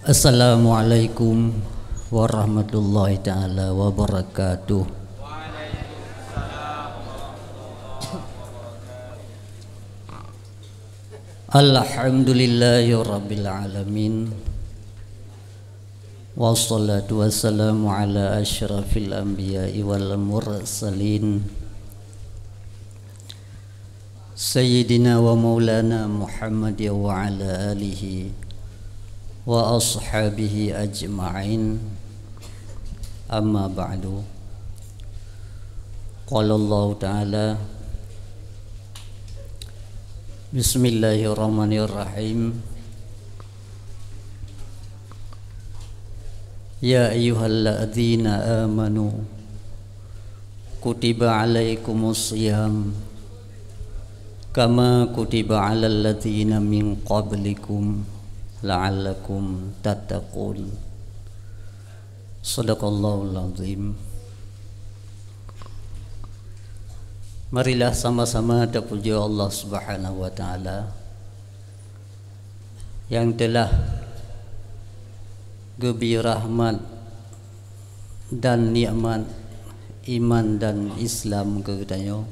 Assalamualaikum warahmatullahi ta'ala wabarakatuh. Alhamdulillahi rabbil alamin. Wassalatu wassalamu ala asyrafil anbiya'i wal mursalin Sayyidina wa maulana Muhammad wa ala alihi wa ashabihi ajma'in. Amma ba'du. Qala Allah ta'ala Bismillahirrahmanirrahim. Ya ayyuhalladzina amanu kutiba alaikumus shiyam kama kutiba alal ladzina min qablikum la'allakum tattaqun. Shadaqallahul azim. Marilah sama-sama terpuji Allah Subhanahu wa taala yang telah gebir rahmat dan nikmat iman dan Islam kegetanya,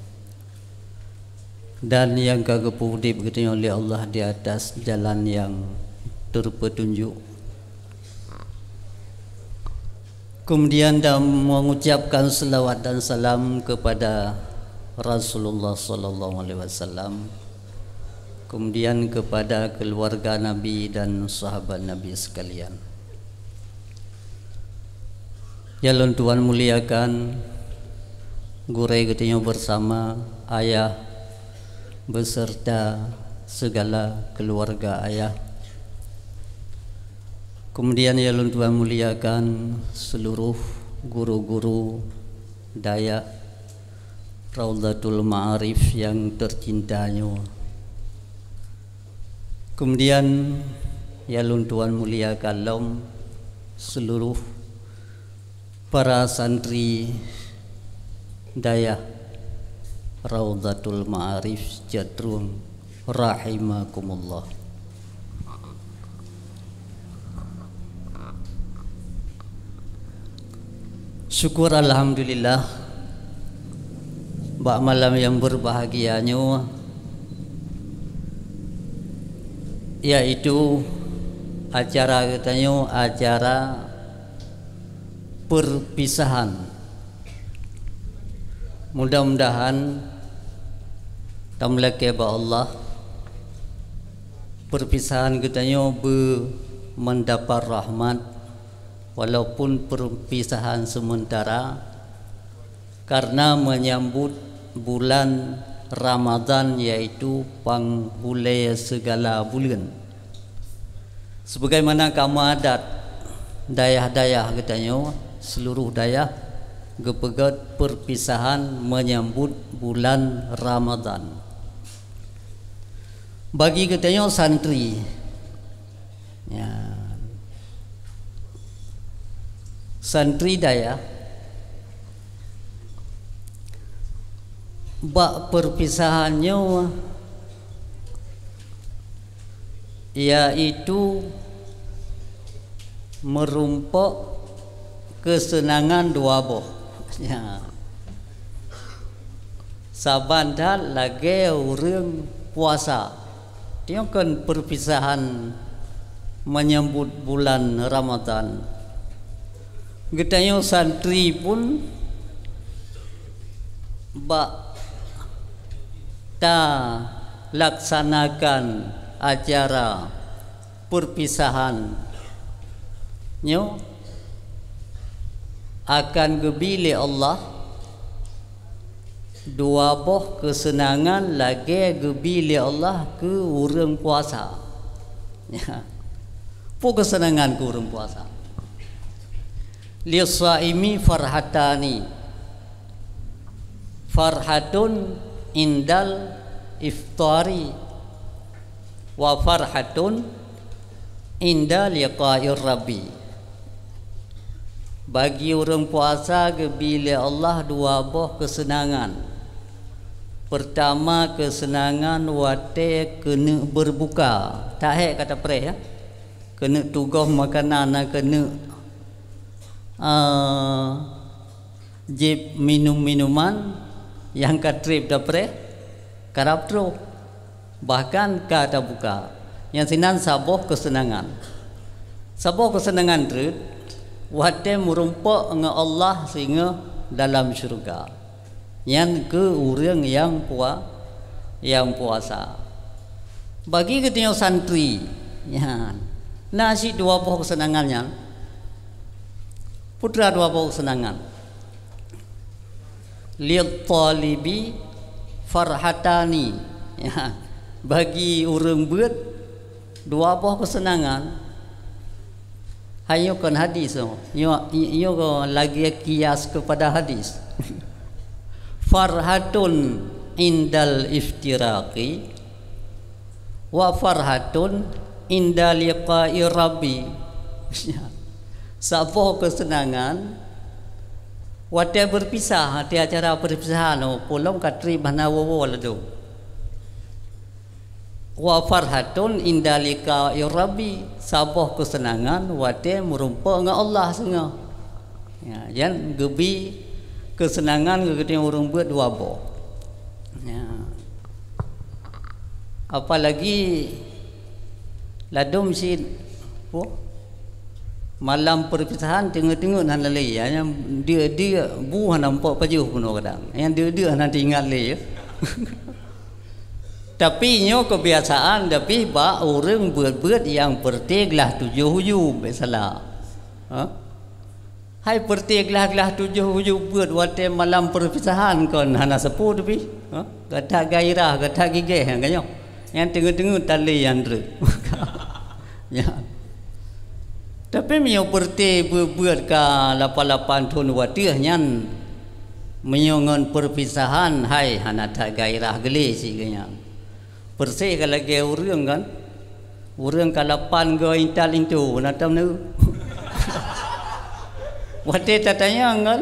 dan yang kagepudip kegetanya oleh Allah di atas jalan yang terpetunjuk. Kemudian dan mengucapkan selawat dan salam kepada Rasulullah sallallahu alaihi wasallam, kemudian kepada keluarga Nabi dan sahabat Nabi sekalian. Jalan Tuhan muliakan gurai ketanya bersama ayah beserta segala keluarga ayah. Kemudian jalan Tuhan muliakan seluruh guru-guru Dayak Raudhatul Ma'arif yang tercintanya. Kemudian jalan Tuhan muliakan seluruh para santri Dayah Raudhatul Ma'arif Jadrung rahimakumullah. Syukur alhamdulillah bak malam yang berbahagianya, yaitu acara katanya acara perpisahan. Mudah-mudahan tamlake ba Allah perpisahan katanya mendapat rahmat walaupun perpisahan sementara, karena menyambut bulan Ramadan, yaitu pangbulai segala bulan. Sebagaimana kamu adat dayah-dayah katanya, seluruh dayah gepegat perpisahan menyambut bulan Ramadan. Bagi katanya santri ya, santri dayah bak perpisahannya yaitu merumpok kesenangan dua boh ya. Sabandal lagi urang puasa, dia kan perpisahan menyambut bulan Ramadan. Getanya santri pun bak ta laksanakan acara perpisahan nyo akan gebili Allah dua boh kesenangan lagi gebili Allah ke urang puasa ya. Po kesenangan ke urang puasa. Lisaimi farhatani, farhatun indal iftari wa farhatun inda liqa'ir rabbi. Bagi orang puasa bila Allah dua buah kesenangan. Pertama kesenangan wate kena berbuka. Tak kata pre ya. kena tugas makanan, kena jip minuman yang katrip dapre karap tro bahkan kata buka yang sinan saboh kesenangan terus wate merumpak dengan Allah sehingga dalam syurga yang ke orang yang puasa bagi ketinggal santri ya nasi dua buah kesenangannya putra dua buah kesenangan lil talibi farhatani ya bagi orang buat dua buah kesenangan hayo kan hadis yo lagi kias kepada hadis farhatun indal iftiraqi wa farhatun indal liqa'i rabbi sebuah kesenangan wate berpisah di acara perpisahan pulang katri bana wawa ladu wa farhatun indalika rabbi sabah kesenangan wate merumpa dengan Allah senga ya yang gebi kesenangan ketika orang buat dua boh ya apalagi ladum si malam perpisahan tengok-tengok nan lelai ya dia buah nampak pajuh pun kadang yang dia nanti ingat le ya tapi nyo kebiasaan tapi ba orang buat yang perteglah 7 hujub salah hai perteglah 7 hujub buat wate malam perpisahan kon hana sepuh tapi kata gairah kata gigih kan yang tengok-tengok tali yang ya tapi mio perti buat ka 88 tahun watih nyan menyongon perpisahan hai hana tak gairah geli si kanya persi kalau ge urang kan urang ka 8 go intal itu natam nu watih tatanya kan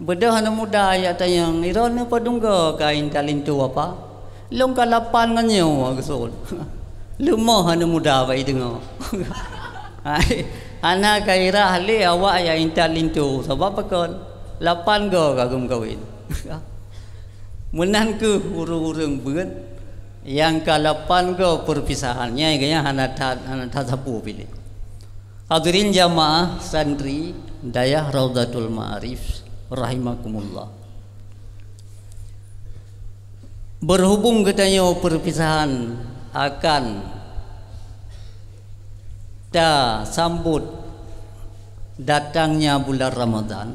bedah hana muda ya tayang iron padungga ka intal itu apa long ka 8 nganyo gesol lumah hana muda bai dengar anak gairah le awak ya intal lintu sebab pakon 8 go kagum kawin menan ke urung-urung beun yang ke 8 go perpisahannya kayaknya hana sapu pilih hadirin jamaah santri dayah Raudhatul Ma'arif rahimakumullah berhubung katanya perpisahan akan sambut datangnya bulan Ramadan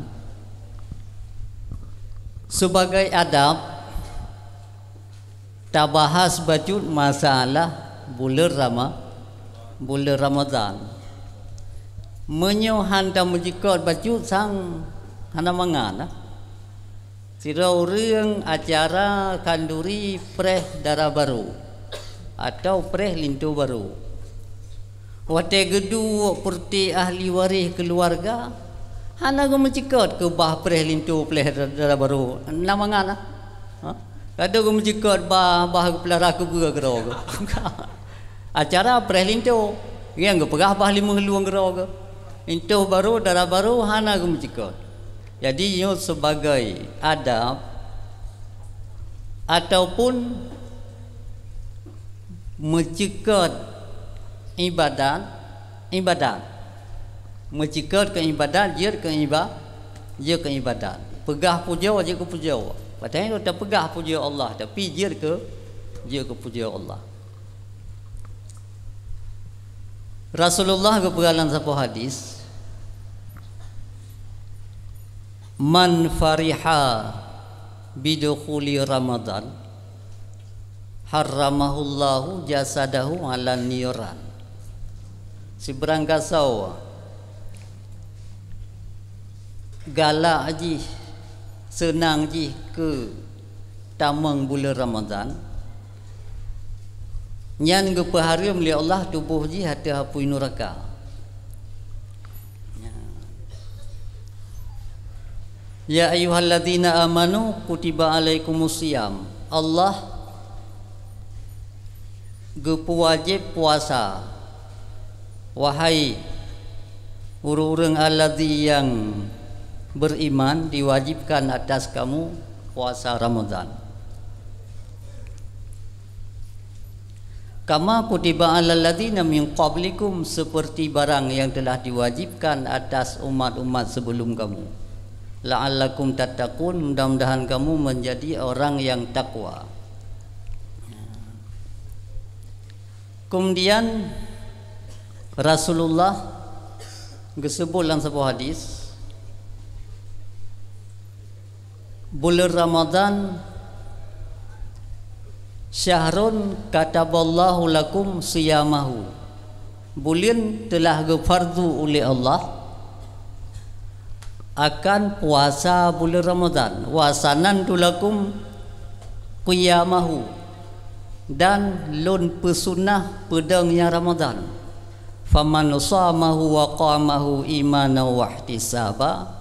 sebagai adab tak bahas bajut masalah bulan Ramadan menyohan dan menjikot bajut sang hana mangan sirau ring acara kanduri preh darah baru atau preh lintu baru wate gedu perti ahli waris keluarga hana go mencikot ke bah preh lintu pleh dara baru namangan kada go mencikot bah pelara ke gua gero acara preh lintu yang go pegah bah 5 luang gero lintu baru dara baru hana go mencikot jadi yo sebagai adab ataupun mencikot ibadat mencikot ke ibadat dia ke ibadat pegah puja je ke puja padahal tak pegah puja Allah tapi dia ke puja Allah Rasulullah ke pegalan satu hadis man fariha bidukhuli Ramadan haramahullahu jasadahu ala niran si berangkasau galak ji senang ji ke tamang bulan Ramadan nyan ke paharim li Allah tubuh ji hati hapui neraka ya ayyuhalladzina amanu kutiba alaikumusiyam Allah wajib puasa wahai orang-orang alladzi yang beriman, diwajibkan atas kamu puasa Ramadan. Kama kutiba alal ladzina min qablikum, seperti barang yang telah diwajibkan atas umat-umat sebelum kamu. La'allakum tattaqun, mudah-mudahan kamu menjadi orang yang takwa. Kemudian Rasulullah disebut dalam sebuah hadis, bulan Ramadan syahrun kataballahu lakum siyamahu, bulan telah difardu oleh Allah akan puasa bulan Ramadan. Wasanan tulakum qiyamahu, dan lun pesunah pedangnya Ramadan. Faman samahu wa qamahu imanan wa ihtisaba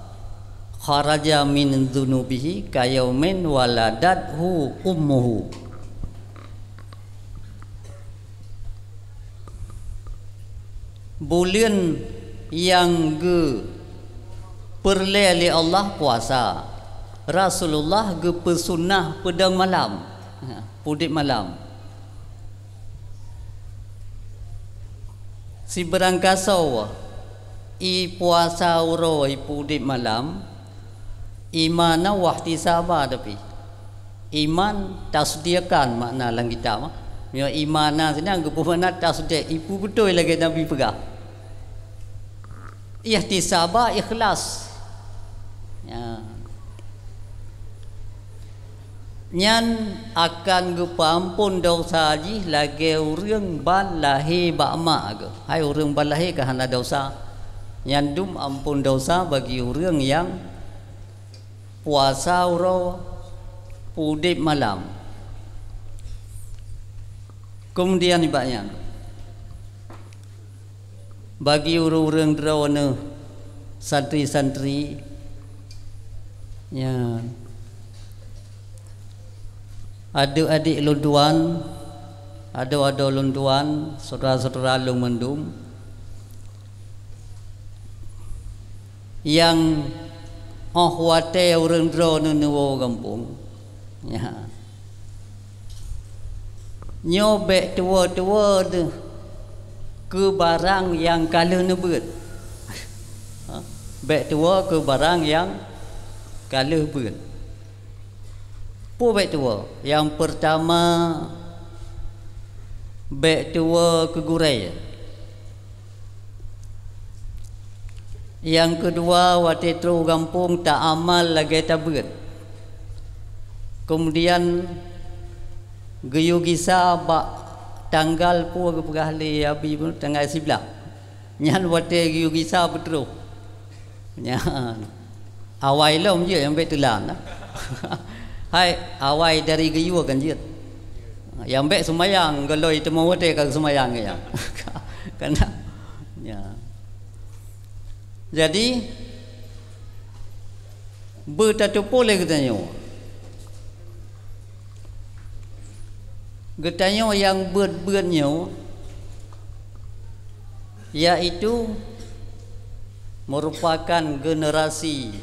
kharaja min dzunubihi kayaumin waladathu ummuhu. Bulan yang perle oleh Allah puasa, Rasulullah pesunah pedang malam, pudik malam. Si berangkasau i puasa uro i pudik malam, imana wahtisaba, tapi iman tasdiakan makna lang kita mah. Ya imana sini anggap mana tasdiq, ipu betul lagi Nabi pegang. Ihtisaba ikhlas. Ya. Nyan akan gepampun dosa ji lagi urang ban lahir bak mak ke. Hai urang ban lahir ke hana dosa. Nyan dum ampun dosa bagi urang yang puasa uro pudip malam. Kemudian ibaknya bagi orang-orang derawana santri-santri ya, adik-adik lunduan, ada lunduan, saudara-saudara lung mendum yang wate orang derawana nuwo kampung ya, nyobek tua-tua tu ke barang yang kala nebut. Bek tua ke barang yang kala nebut. Pu bek tua. Yang pertama bek tua ke gurai. Yang kedua wate tru kampung tak amal lagi tabut. Kemudian geyu gisa bak tanggal pu ke pegahli abi pun tanggal 11. Nyan wate geyu gisa betul. Nyan awai lom je yang bet telan. Hai awai dari geyu kan je. Yang bet semayang kalau itu mau wate ke semayang ya. Karena ya. Jadi bertatu pole katanya. Getanya yang berat-beratnya yaitu merupakan generasi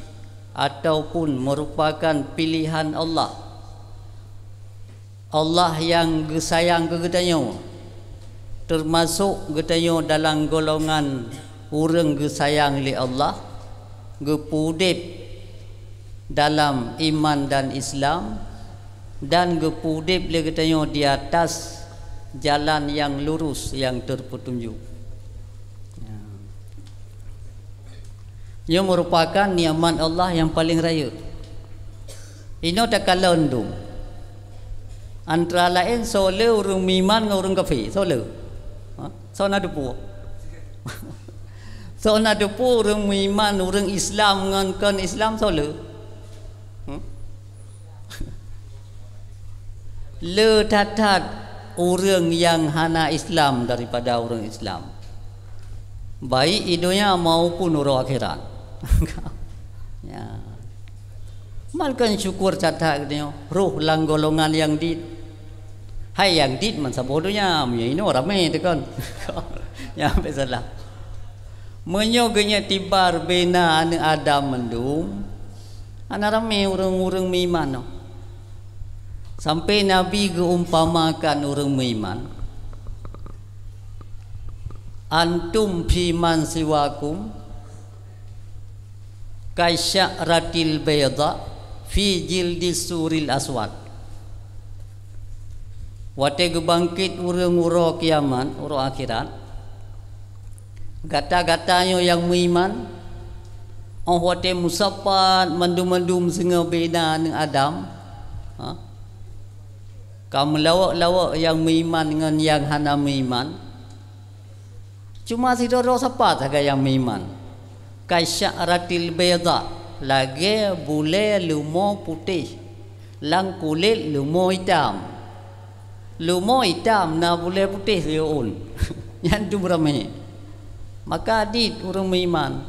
ataupun merupakan pilihan Allah. Allah yang sayang ke getanya, termasuk getanya dalam golongan orang sayang oleh Allah, gepudip dalam iman dan Islam, dan gepudip le katanya di atas jalan yang lurus yang terpetunjuk. Ia merupakan nikmat Allah yang paling raya. Ini tak kalondum. Antara lain soleh orang iman dengan orang kafir, soleh. So nak depu. So nak depu orang iman, orang Islam dengan kan Islam soleh. Le tatat orang yang hana Islam daripada orang Islam, baik di dunia maupun orang akhirat. Ya. Malkan syukur catat katanya roh lang golongan yang di Hai yang dit man sabodonya, ini ramai tu kan. Ya salah. Menyoganya tibar bena anak Adam mendum. Ana ramai orang-orang beriman. Sampai Nabi geumpamakan orang beriman. Antum fi man siwakum kaisyaratil bayda fi jildis suril aswad. Wate gebangkit urang-ura kiamat, ura akhirat. Gata-gatanya yang beriman, oh wate musapat mandum-mandum senga beda dengan Adam. Kamu lawak-lawak yang beriman dengan yang hana beriman. Cuma si doro siapa sahaja yang beriman. Kaisyaratil bayda, lagi bule lumo putih, lang kulit lumo hitam. Lumo hitam na bule putih leun. Yang tu beramai. Maka adit orang beriman,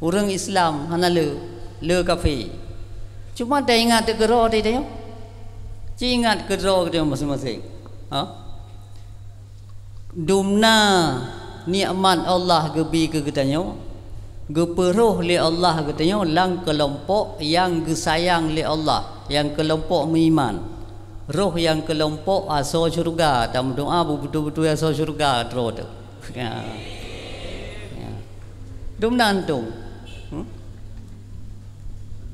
orang Islam hana le kafir. Cuma dah ingat kero dia tanya. Ingat kero dia masing-masing. Dumna nikmat Allah gebi ke katanya, geperuh li Allah katanya lang kelompok yang gesayang li Allah, yang kelompok beriman. Roh yang kelompok asal syurga, dalam doa betul-betul asal syurga roh tu. Ya. Dumna antum.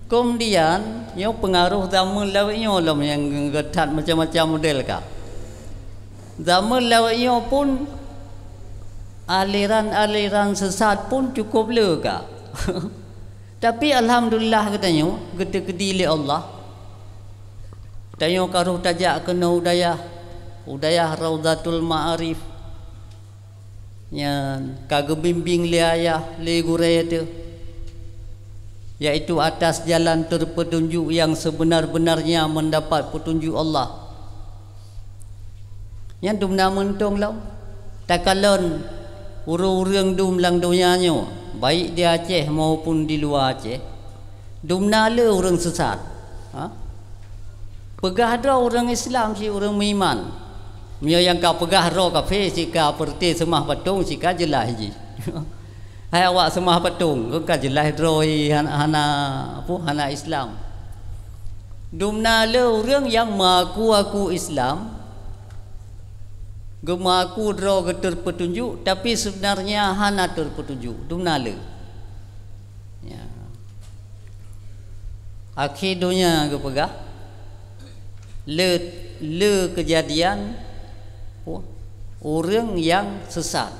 Kemudian yang pengaruh zaman lawaknya lah yang getat macam-macam model kah. Zaman lawaknya pun aliran-aliran sesat pun cukup lega. Tapi alhamdulillah katanya gede-gede li Allah. Tanya karuh tajak kena udayah Raudatul Ma'arif. Yang kagebimbing li ayah li gurai tu. Yaitu atas jalan terpetunjuk yang sebenar-benarnya mendapat petunjuk Allah. Yang dumna mentong lau. Takalon urang-urang dum lang dunianya, baik di Aceh maupun di luar Aceh, dumna le orang sesat. Pegah dah orang Islam si orang beriman. Mia yang kau pegah ro kafe si kau perti semah patung si kau jelas ji. Hai awak semah patung, kau jelas roi hana Islam. Dumna le orang yang mengaku Islam, gemaku draw terpetunjuk, tapi sebenarnya hana terpetunjuk. Dumna le. Ya. Akhirnya ke pegah le kejadian orang yang sesat.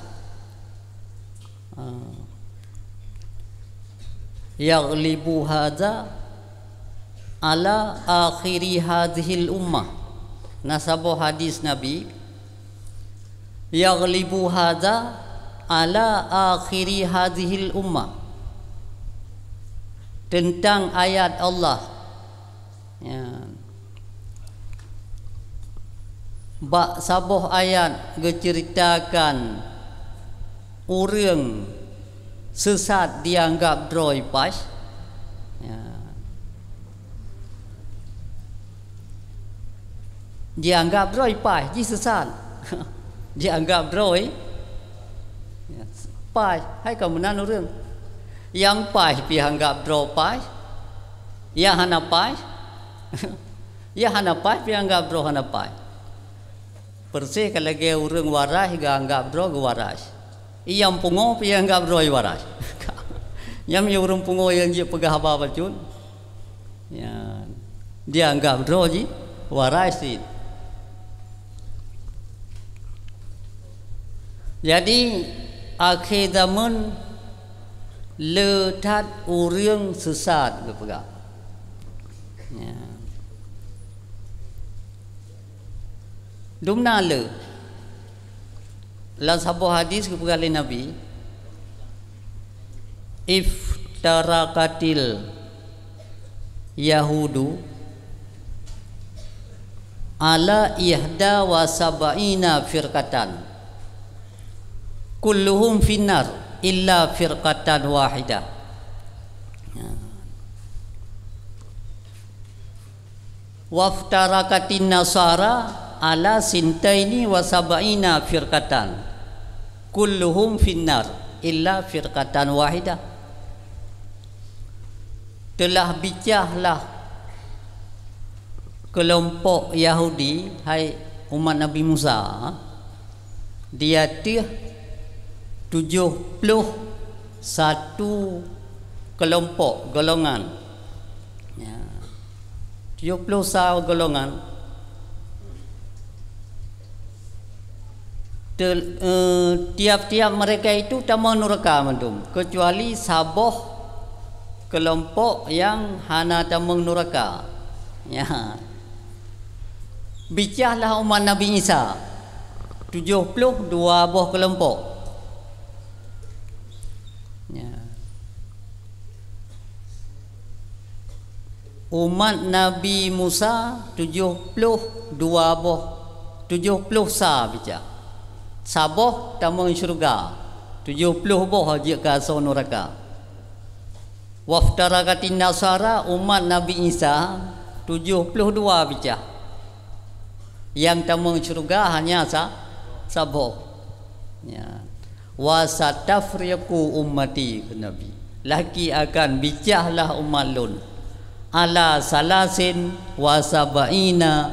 Yaghlibu hadza ala akhiri hadhil ummah. Nasabah hadis Nabi, yaghlibu hadza ala akhiri hadhil ummah, tentang ayat Allah. Ya. Bak sabah ayat menceritakan orang sesat dianggap droi pas. Ya. Dianggap droi pas, ji sesat. Dianggap droi pas. Hai kamu nan orang yang pas dianggap droi pas, yang hana pas. Ya hana pas dianggap droi hana pas. Persih kalau dia orang waras dia anggap droi waras. Yang pungo dia anggap droi waras. Yang orang pungo yang dia pegah apa pun, ya dia anggap droi waras sih. Jadi akhir zaman letat orang sesat berpegang. Ya. Dumna le. Dalam sebuah hadis kepada Nabi, iftarakatil Yahudu ala ihda wa sab'ina firqatan kulluhum finnar illa firqatan wahidah. Waftarakatin nasara ala sintaini wa sab'ina firqatan kulluhum finnar illa firqatan wahidah. Telah bicahlah kelompok Yahudi, hai umat Nabi Musa, dia 71 kelompok golongan, ya, 71 golongan. Tiap-tiap mereka itu tamang neraka mantum, kecuali saboh kelompok yang hana tamang neraka, ya. Bicahlah umat Nabi Isa 72 buah kelompok, ya. Umat Nabi Musa 72 buah, 70 sah bicah. Saboh tamang syurga 70 buah je ke asal neraka. Waftarakatin Nasara umat Nabi Isa 72 bicah. Yang tamang syurga hanya saboh, ya. Wasatafriqu ummati, Nabi laki akan bicahlah umat lun ala salasin wasaba'ina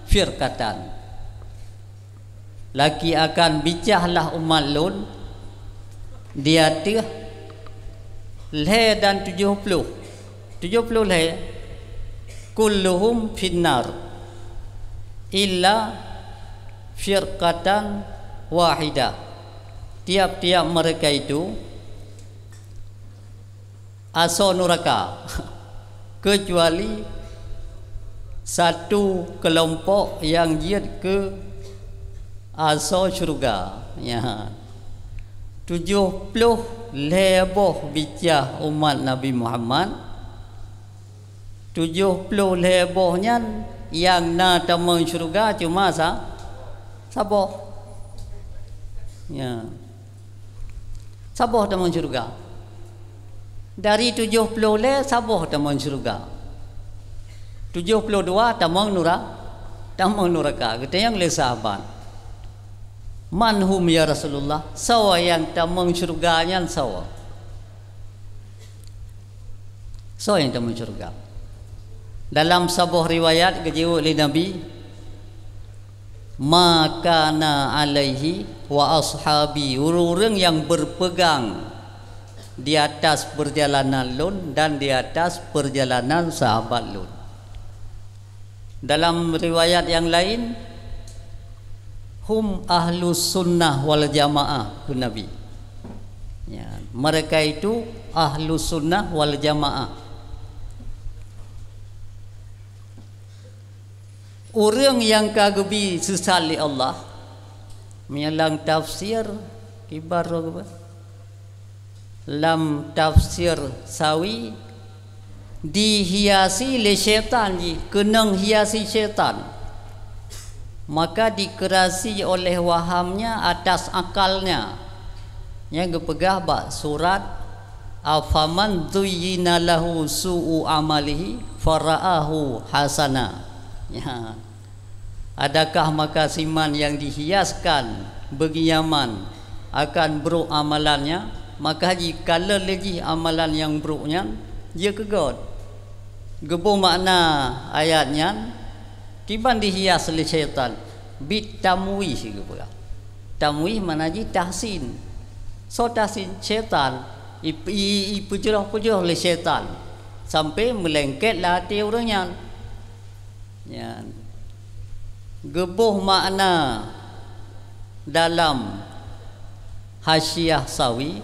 firqatan, laki akan bicahlah umat lun dia leh dan 70 leh kulluhum finnar illa firqatan wahidah. Tiap-tiap mereka itu asal neraka kecuali satu kelompok yang jihad ke asal syurga, ya. 70 lebih bicah umat Nabi Muhammad, 70 lebihnya yang nak tamang syurga cuma saboh, ya. Saboh tamang syurga. Dari 70 le saboh tamang syurga, 72 tamang neraka. Kita yang le sahabat, manhum ya Rasulullah, sawa yang tamang syurganya sawa yang tamang syurga. Dalam sebuah riwayat kejiwa oleh Nabi, makana alaihi wa ashabi, orang yang berpegang di atas perjalanan lun dan di atas perjalanan sahabat lun. Dalam riwayat yang lain, hum ahlus sunnah wal jamaah, Nabi, ya, mereka itu ahlus sunnah wal jamaah. Orang yang kagebi sesali Allah menyalang tafsir kibar apa? Lam tafsir sawi dihiasi le syaitan, kenang hiasi syaitan, maka dikerasi oleh wahamnya atas akalnya. Yang kepegah bak surat afaman zuyyina lahu su'u amalihi fara'ahu hasana, ya. Adakah maka siman yang dihiaskan bagi yaman akan buruk amalannya, maka jika lagi amalan yang buruknya dia kegod. Gebu makna ayatnya kiban dihias oleh syaitan bit tamwih gitu. Tamwih mana ji tahsin. So tahsin syaitan ipujuh oleh syaitan sampai melengketlah hati orangnya, ya. Gebuh makna dalam hasyiah sawi,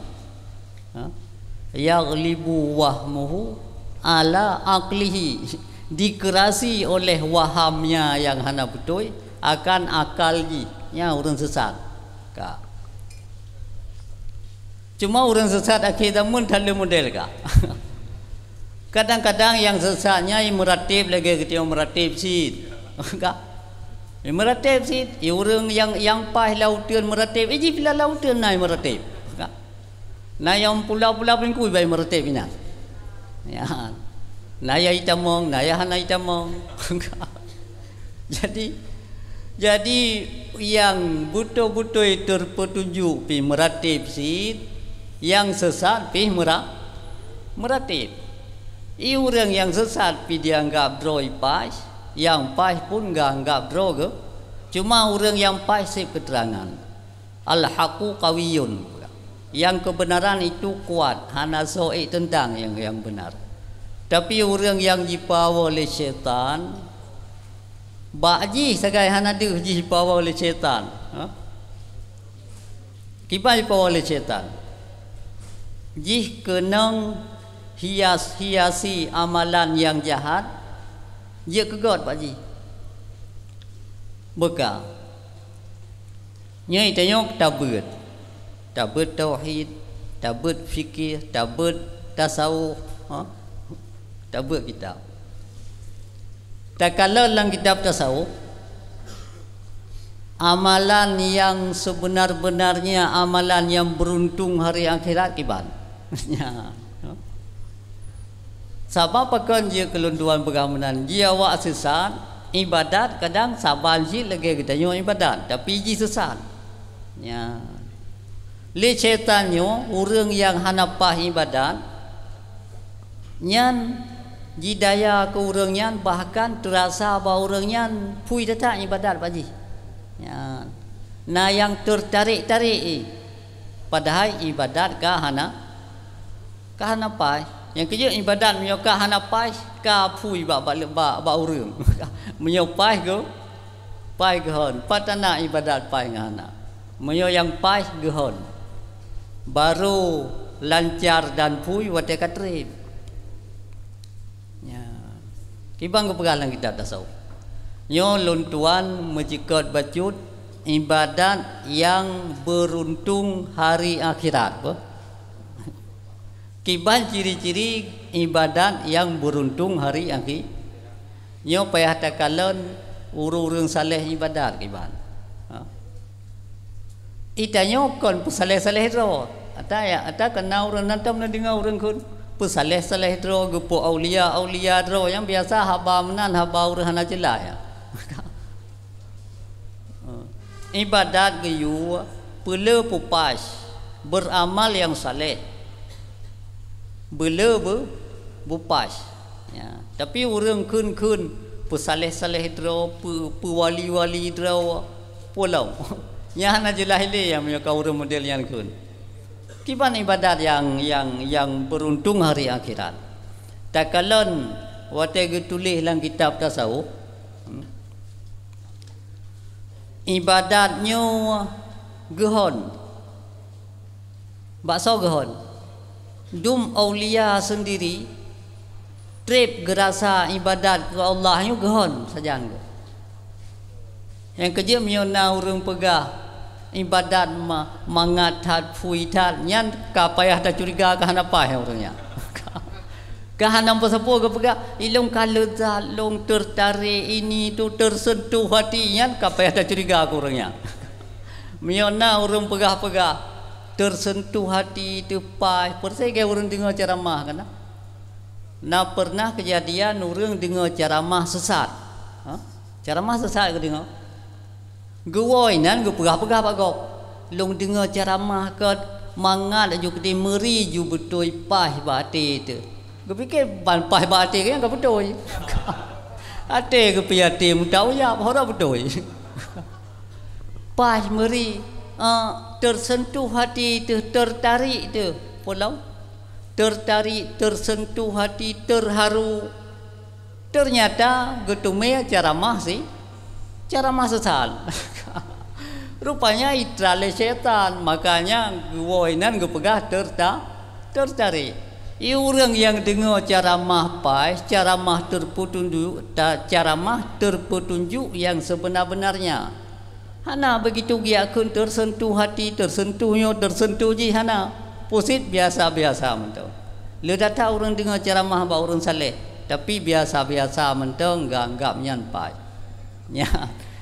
yaghlibu wahmuhu ala aqlihi, dikerasi oleh wahamnya yang hana betul akan akalnya orang sesat. Cuma orang sesat akhirnya mun dalam model ka. Kadang-kadang yang sesatnya meratib lagi ketika meratib sid. Ka. Meratib sid, orang yang pah lautan meratib, ji bila lautan naik meratib. Ka. Na yang pulau-pulau pengkui bai meratib ina. Ya. Naya itamong, naya hana itamong. Jadi Jadi yang betul-betul terpetunjuk pi meratib si, yang sesat pi meratib. I orang yang sesat pi dianggap droi pas, yang pas pun enggak anggap dro ke. Cuma orang yang pas sip keterangan. Al-haqu qawiyun. Yang kebenaran itu kuat, hana so'ik tentang yang benar. Tapi orang yang dibawa oleh syaitan, bakji segai hana dia dibawa oleh syaitan. Kipas dibawa oleh syaitan. Jih kenang hiasi amalan yang jahat, dia kegot bakji. Bekal. Nyai tengok tabut tauhid, tabut fikir, tabut tasawuf, tabut kitab. Tak kalau dalam kitab tasawuf, amalan yang sebenar-benarnya amalan yang beruntung hari akhirat kiban. Sabab pakan dia kelunduan bergamanan, dia awak sesat, ibadat kadang saban si lagi kita nyo ibadat, tapi ji sesat. Ya. Le syaitannya orang yang hanapah ibadat nyan jidaya ke orang nyan bahkan terasa bahawa orang nyan pui datang ibadat pakji. Ya. Nah yang tertarik-tarik padahal ibadat ka hanapah. Yang kerja ibadat menyokah hanapah ka pui ba orang. Menyopah ke pai gehon patana ibadat pai ngana. Menyo yang pai gehon. Baru lancar dan pui wate katrib. Ya. Kibang kepegalan kita tasawuf. Nyo luntuan majikot bacut ibadat yang beruntung hari akhirat. Kibang ciri-ciri ibadat yang beruntung hari akhirat. Nyo payah takalon urung-urung saleh ibadat kibang. Itanyo kon pesaleh-saleh ro. Ata kena orang nantam na dengar orang kun pesaleh-saleh ro gepo aulia ro yang biasa haba menan haba urang hana jela ya. Ibadat geyu pele pupas beramal yang saleh. Bele bupas. Ya, tapi orang kun pesaleh-saleh ro pewali-wali ro pulau. Yang nak jelah ile yang menyokau orang model yang kun. Kiban ibadat yang beruntung hari akhirat. Takalon wate tulis dalam kitab tasawuf. Ibadatnya gehon. Bakso gehon. Dum aulia sendiri trip gerasa ibadat ke Allah nya gehon sajang. Yang kerja miona urang pegah ibadat mangatat fuitat nyan ka payah tak curiga ka hanapa ya orangnya. Ka hanam pasapo ke pegah ilung kalezat long tertarik ini tu tersentuh hati nyan ka payah tak curiga ka orangnya. Miona urang pegah-pegah tersentuh hati tu pai persai ke urang dengar ceramah kana. Na pernah kejadian urang dengar ceramah sesat. Ceramah sesat ke dengar? Gewoi nan ge pegah-pegah pak gop. Long dengar ceramah ke mangat ju kedi meri ju betul pas bate tu. Ge fikir ban pas bate ke yang betul. Ate ge piate mutau ya hora betul. Pas meri tersentuh hati tu, tertarik tu. Pulau tertarik, tersentuh hati, terharu. Ternyata getume ceramah sih. Ceramah sesat. Rupanya itrale setan, makanya guoinan gepegah tertarik. Orang yang dengar ceramah pas, ceramah terpetunjuk yang sebenar-benarnya. Hana begitu dia kun tersentuh hati, tersentuh ji hana. Posit biasa-biasa mentau. Le data orang dengar ceramah ba orang saleh, tapi biasa-biasa mentau enggak anggap nyan pas. Ya,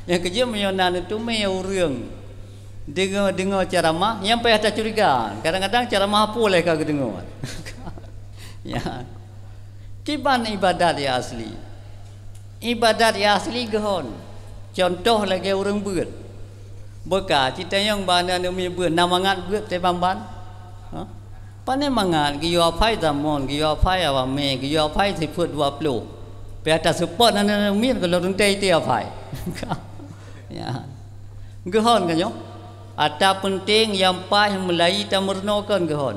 yang kerja meyonan itu orang dengar ceramah yang payah tak curiga. Kadang-kadang ceramah apa boleh kau dengar. Ya, kiban ibadat yang asli. Ibadat yang asli gehon. contoh lagi orang beut beka kita yang bana nami beut namangat beut te bamban pane mangat giyo phai zamon giyo phai awame giyo phai si phut wa plo pe ata support nan mien ko lo tei te phai ya gehon kan yo ata penting yang pai mulai ta murnokan gehon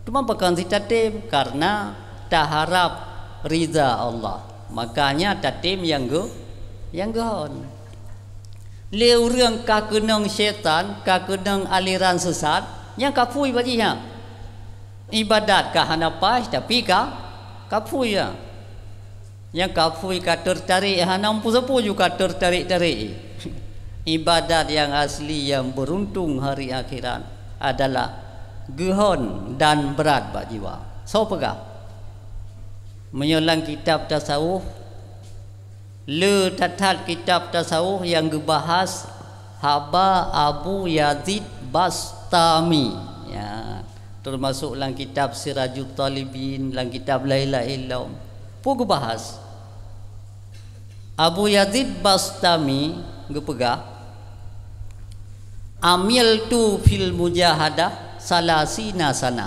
cuma bukan si tatim karena tak harap ridha Allah makanya tatim yang gehon leu reung ka kenang syaitan ka kenang aliran sesat yang kapui bajinya ibadat ka hanapas tapi ka kapui ya yang kapui ka tertarik hanam pusapu juga tertarik-tarik ibadat yang asli yang beruntung hari akhirat adalah gehon dan berat bak jiwa so pegah menyolang kitab tasawuf le tatat kitab tasawuf yang dibahas Haba Abu Yazid Bastami ya termasuk dalam kitab Sirajul Talibin dalam kitab La Ilaha Illallah pun bahas Abu Yazid Bastami gepegah amil tu fil mujahadah salasina sana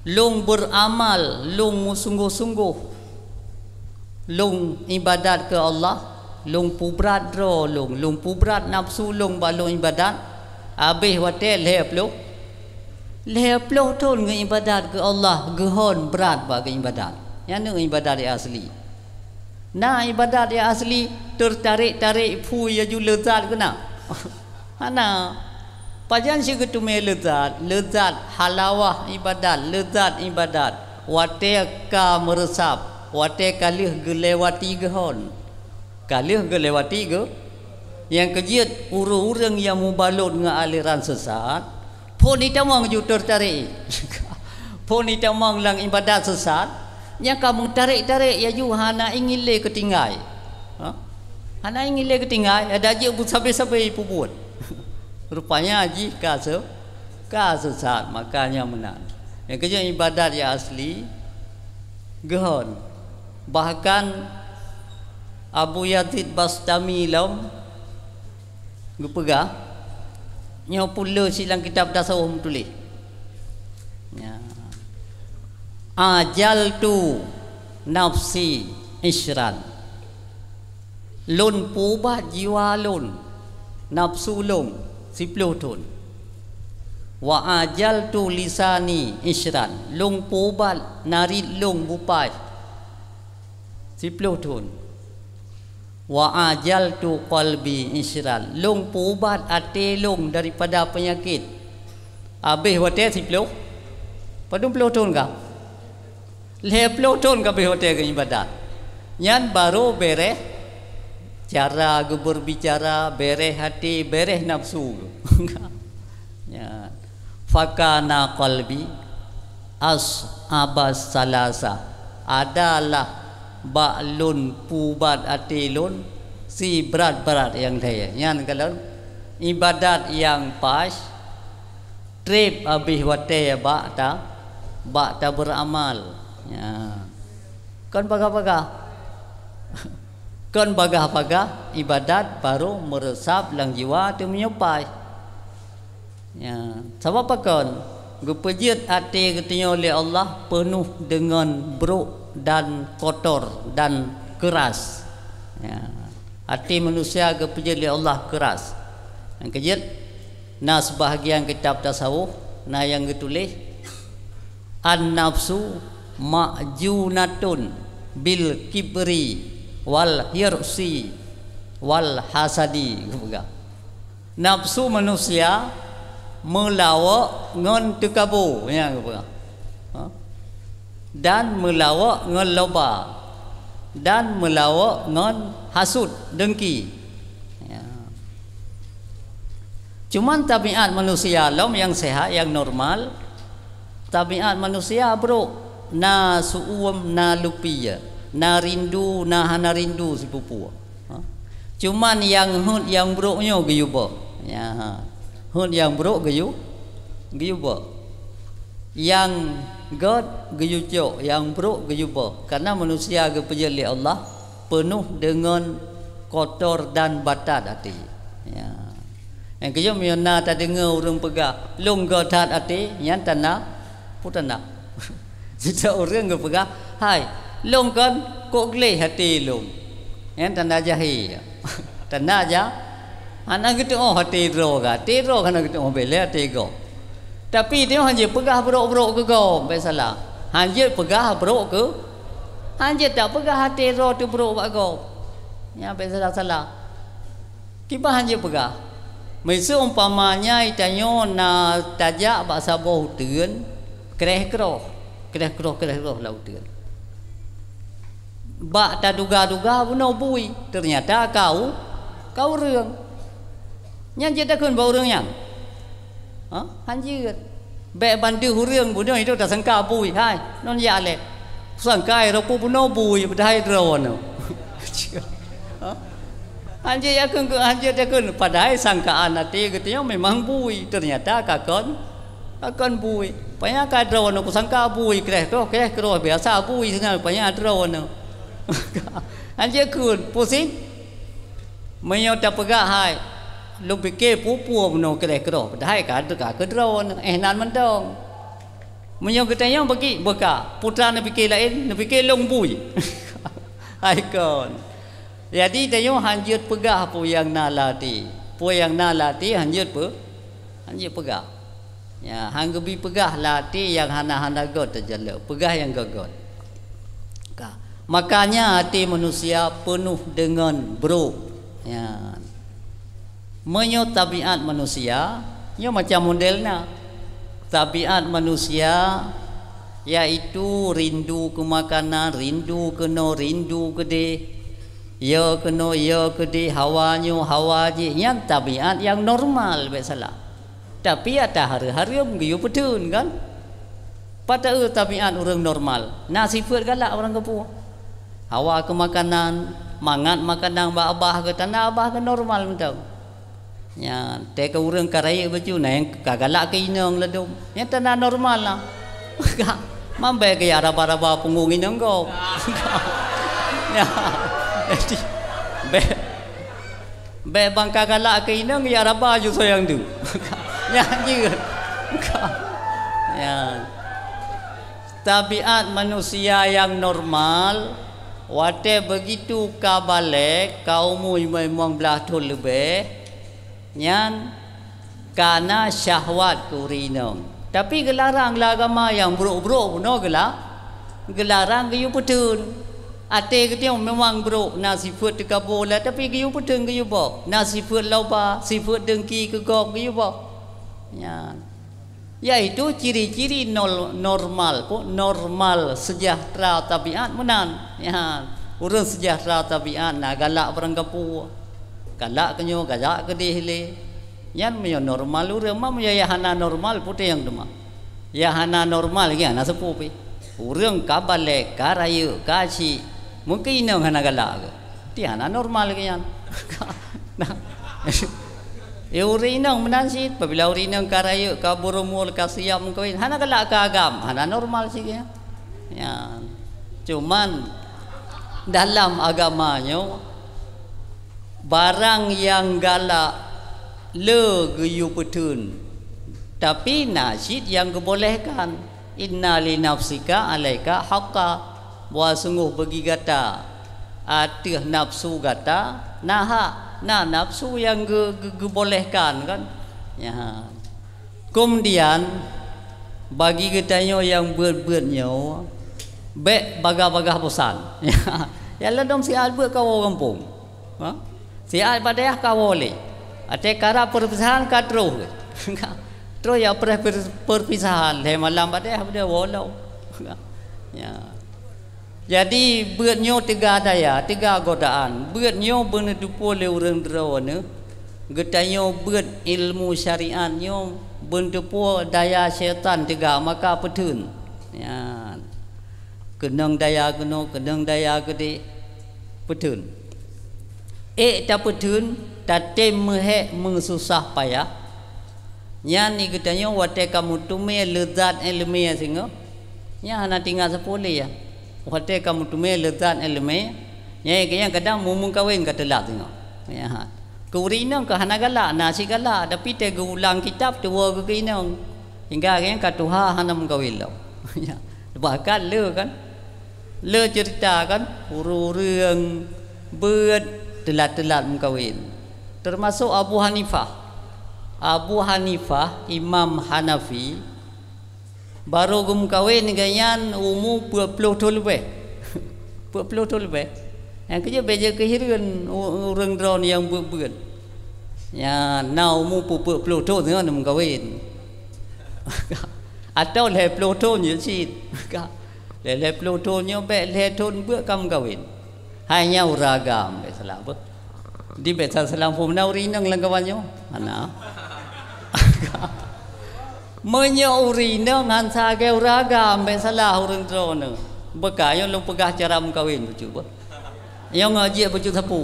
long beramal long sungguh-sungguh long ibadat ke Allah long pubrat ro long pubrat nafsu long balong ibadat habis wate leplo ton nge ibadat ke Allah gehon berat bagi ibadat yang ni ibadat yang asli nah ibadat yang asli tertarik-tarik pu ya ju lezat kena ana pajan si ketume lezat halawah ibadat wate ka meresap wate kalih gelewati gehon kalih gelewati ge yang kejiat urang-urang yang mubalot dengan aliran sesat pun itamang ju tertarik pun itamang lang ibadat sesat yang kamu tarik-tarik ya ju hana ingin le ketinggai hana ingin le ketinggai ada je sampai-sampai puput rupanya haji ka sesat makanya menang yang kejiat ibadat yang asli gehon bahkan Abu Yazid Bastami lam gepegah nya pula silang kitab tasawuf tulis ya ajal tu nafsi isran lun pubat jiwa lun nafsu lun 10 tahun wa ajal tu lisani isran lung pubat narit lung bupai 10 tahun wa ajal tu qalbi isran lung pubat ate lung daripada penyakit habis wate 10 tahun kah 10 tahun kah habis wate ke ibadat nyan baru beres cara berbicara beres hati beres nafsu ya fakana qalbi abas salasa adalah baklun pubat atilun si berat-berat yang saya yang kalau ibadat yang pas trip habis wate bakta beramal ya kan bagah ibadat baru meresap dalam jiwa tu menyepai ya sebab apa kan gepejit hati katanya oleh Allah penuh dengan buruk dan kotor dan keras ya hati manusia gepejit oleh Allah keras yang kejit nah sebahagian kitab tasawuf nah yang ditulis an nafsu ma'junatun bil kibri wal hirsi wal hasadi nafsu manusia melawak ngon tekabu ya dan melawak ngon loba dan melawak ngon hasud dengki ya. Cuman tabiat manusia lom yang sehat yang normal tabiat manusia bro na suum na lupiya na rindu na hana rindu si pupu cuman yang hud yang buruknya gayuba ya hud yang buruk gayuba yang God gayucok yang buruk gayuba karena manusia gepejali Allah penuh dengan kotor dan batat hati. Ya. Yang kaya miona tak dengar orang pegah long gotat hati yang tanah putana. Jika orang ke pegah, hai long kan kok geleh hati long. Yang tanah jahi. Tanah aja. Anak kita oh hati ro ka. Hati ro kan kita oh bela hati go. Tapi dia hanya pegah berok-berok ke go, baik salah. Hanya pegah berok ke, hanya tak pegah hati ro tu berok bak go. Ya baik salah. Kiba hanya pegah. Mesra umpamanya itanyo na tajak bak saboh teun, kereh kroh laut teun. Bak tak duga-duga buno bui, ternyata kau reung. Yang jadi kun bau reung yang. Hanjir. Baik bantu reung buno itu tak sangka bui, hai non ya le. Sangka ro pu buno bui bedai drone. Anjir yakun padahal sangkaan hati katanya memang bui, ternyata kakon bui. Panya ka drone aku sangka bui kereh kro biasa bui sangat panya drone. Anjir kun pusing. Menyo tak pegah hai. Lu fikir pupu no kereh kro padahal ka drone nan mendong. Menyo katanya bagi beka putra nak fikir lain, nak fikir long bui. Hai kon. Jadi tayo hanjut pegah po yang nalati. Po yang nalati hanjut pegah. Ya, hanggebi pegah lati yang hana-hana god terjala. Pegah yang gagot. Makanya hati manusia penuh dengan buruk. Ya. Menyo tabiat manusia, yo macam modelnya. Tabiat manusia yaitu rindu ke makanan, rindu ke rindu ke de. Ya kena ya kedi hawanya hawa je yang tabiat yang normal baik salah. Tapi ada hari-hari begitu betul kan? Pada tabiat orang normal. Nah sifat galak orang kepu. Hawa ke makanan, mangat makanan abah ke tanah abah ke normal mentau. Ya, teka orang karaya baju na yang kagalak ke inang ledum. Yang tanah normal lah. Mambai ke araba-araba pungungin engkau. Ya. Jadi be bangka galak ke inang ya raba ju sayang tu. Ya je. Ya. Tabiat manusia yang normal wate begitu ka balik kaum memang belah tu lebih nyan karena syahwat kurinong. Tapi gelarang agama yang buruk-buruk no gelarang ke betul. Ate kita memang bro nasifat tekabola tapi giyu pedeng giyu bo nasifat loba sifat dengki ke gop giyu bo ya yaitu ciri-ciri normal sejahtera tabiat menan ya urang sejahtera tabiat na galak barang kapu galak kenyo galak kedih le yan me normal urang ma ya hana normal putih yang dema ya hana normal ya na sepu pi urang kabale karayu kaci mungkin inang hana galak ke tiana normal ke yan nah uri inang menansit apabila uri inang karaya ka burumul ka siap mengkawin hana galak ka agam hana normal sih ya cuman dalam agamanya barang yang galak le geyu petun tapi nasid yang kebolehkan inna li nafsika alaika haqqa buah sungguh bagi kata atih nafsu kata nafsu yang bolehkan kan ya kemudian bagi katanya yang berat-beratnya be bagah-bagah bosan ya ladom si albert kau kampung si albadayah kau boleh ate kara perpisahan ka terus ya perpisahan le malam badayah dia walau ya. Jadi beratnya tiga godaan. Beratnya benar dupo le orang derawana. Getanya berat ilmu syariatnya bentupo daya syaitan tiga maka petun. Ya. Kenang daya gede petun. Tak petun tak temeh mengsusah payah. Nya ni getanya wate kamu tume lezat ilmiah singa. Nya hana tinggal sepole ya. Wate kamu tume lezat ilmu Nyai kaya kadang mumung kawin ka telat tengok. Ya. Kurina ka hanagala nasi gala tapi te ulang kitab tu ke kinong. Hingga kaya ka tuha hanam kawin lo. Ya. Bahkan le kan. Le cerita kan urung beut telat-telat kawin. Termasuk Abu Hanifah. Abu Hanifah Imam Hanafi baru gum kawin ganyan umur 20 tahun lebih. 20 tahun lebih. Yang kerja beja kehidupan orang drone yang beut. Ya, now umur 20 tahun dengan kawin. Atau 20 tahun je sit. 20 tahun nyo be 20 tahun beut kam kawin. Hanya uragam be salah apa. Di be salam pun nauri nang langkawannya. Mana? Menyauri nang hansa ke uragam be salah orang drone. Bekai yang pegah cara kawin cuba. Yang ngaji baju sapu.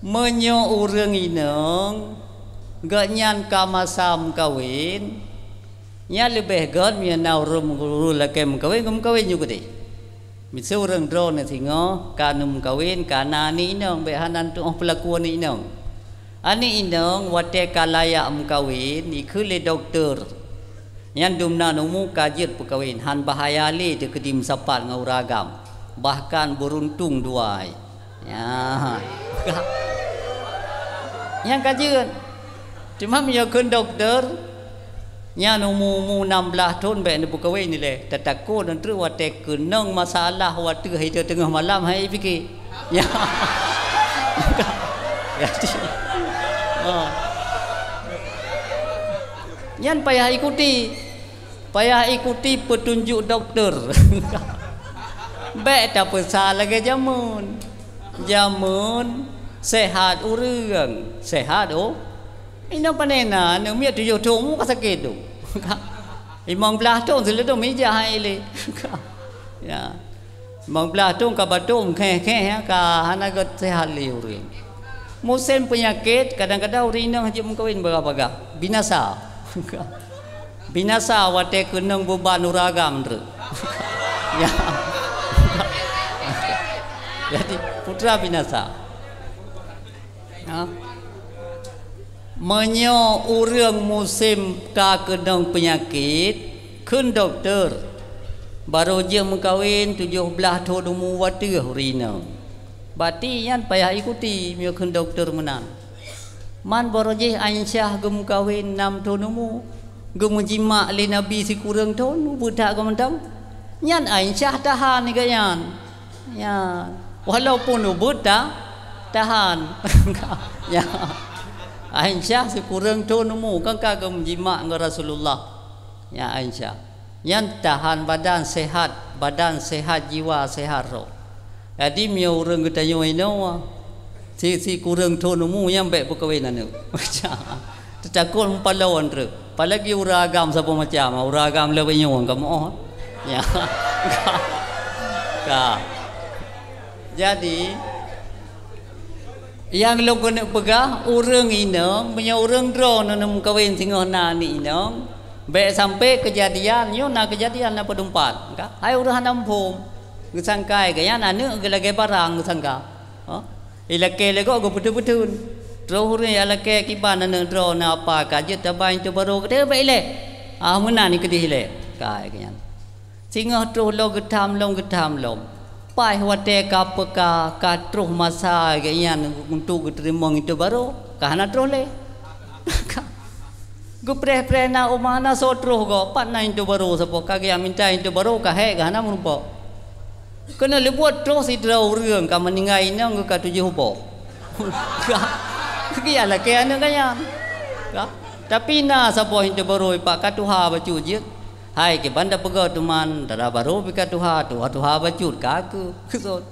Menyo urang inang ganyan kamasam kawin. Nya lebih gan nya naurum guru lakem kawin juga deh. Misal orang drone singo kanum kawin kana ni inang be hanan tu pelakuan ni inang. Ani inang wate kalaya kawin ikhu le doktor. Yang dumna numu kajiat perkawin han bahaya le de kedim sapat ngauragam. Bahkan beruntung duai. Ya. Yang kajian. Cuma menyokong doktor. Yang umur 16 tahun baik nak berkahwin ni leh. Takut nanti wate kenang masalah waktu hari tengah malam hai fikir. Ya. Jadi. Yang payah ikuti petunjuk doktor. Baik tak besar lagi jamun sehat urang sehat ini panena nang miat 7 tahun ka sakit tu 15 tahun sudah tu meja hai le ya 15 tahun ka batum khe ka hanaga sehat le urang musim penyakit kadang-kadang urang haji mengkawin berapa binasa wate kenang beban uragam tu ya. Jadi putra binasa. Menyo urang musim ka kedang penyakit kun doktor baru je mengkawin 17 tahun umur wati rina. Bati yan payah ikuti mio kun doktor menang. Man baru je Aisyah gem kawin 6 tahun umur gem jima le Nabi si kurang tahun budak gem tam. Yan Aisyah tahan ni gayan. Ya. Walaupun buta tahan. Ya. Aisyah sekurang tahun umur kan kagak menjima dengan Rasulullah. Ya Aisyah. Yang tahan badan sehat jiwa sehat roh. Jadi mia orang kita nyoino si kurang tahun umur yang baik perkahwinan tu. Takut empalawan tu. Apalagi uragam siapa macam uragam lebih nyong kamu. Ya. Jadi yang lo kena pegah orang inang punya orang drone nak kawin singoh nani inang baik sampai kejadian yo nak kejadian nak pedumpat ka hai orang hanam pom gesangkai ke yang anu gelage barang gesangka ilake lego go betul-betul drone ilake kiban anu drone apa kajet tabai tu baru ke baik le menani ke dihile kai ke yang singoh tu lo getam lom pai wate kapeka ka truh masa gyan untuk terima itu baru kahana truh le gu pre na umana so truh go pat na itu baru sapo kagya minta itu baru ka he kahana munpo kena lebuat truh si drau reung ka meningai nang ka 7 hupo kaya la ke anu kaya tapi na sapo itu baru pak ka tuha baju je hai ke banda pegau teman dara baru bika tuha bacut kaku so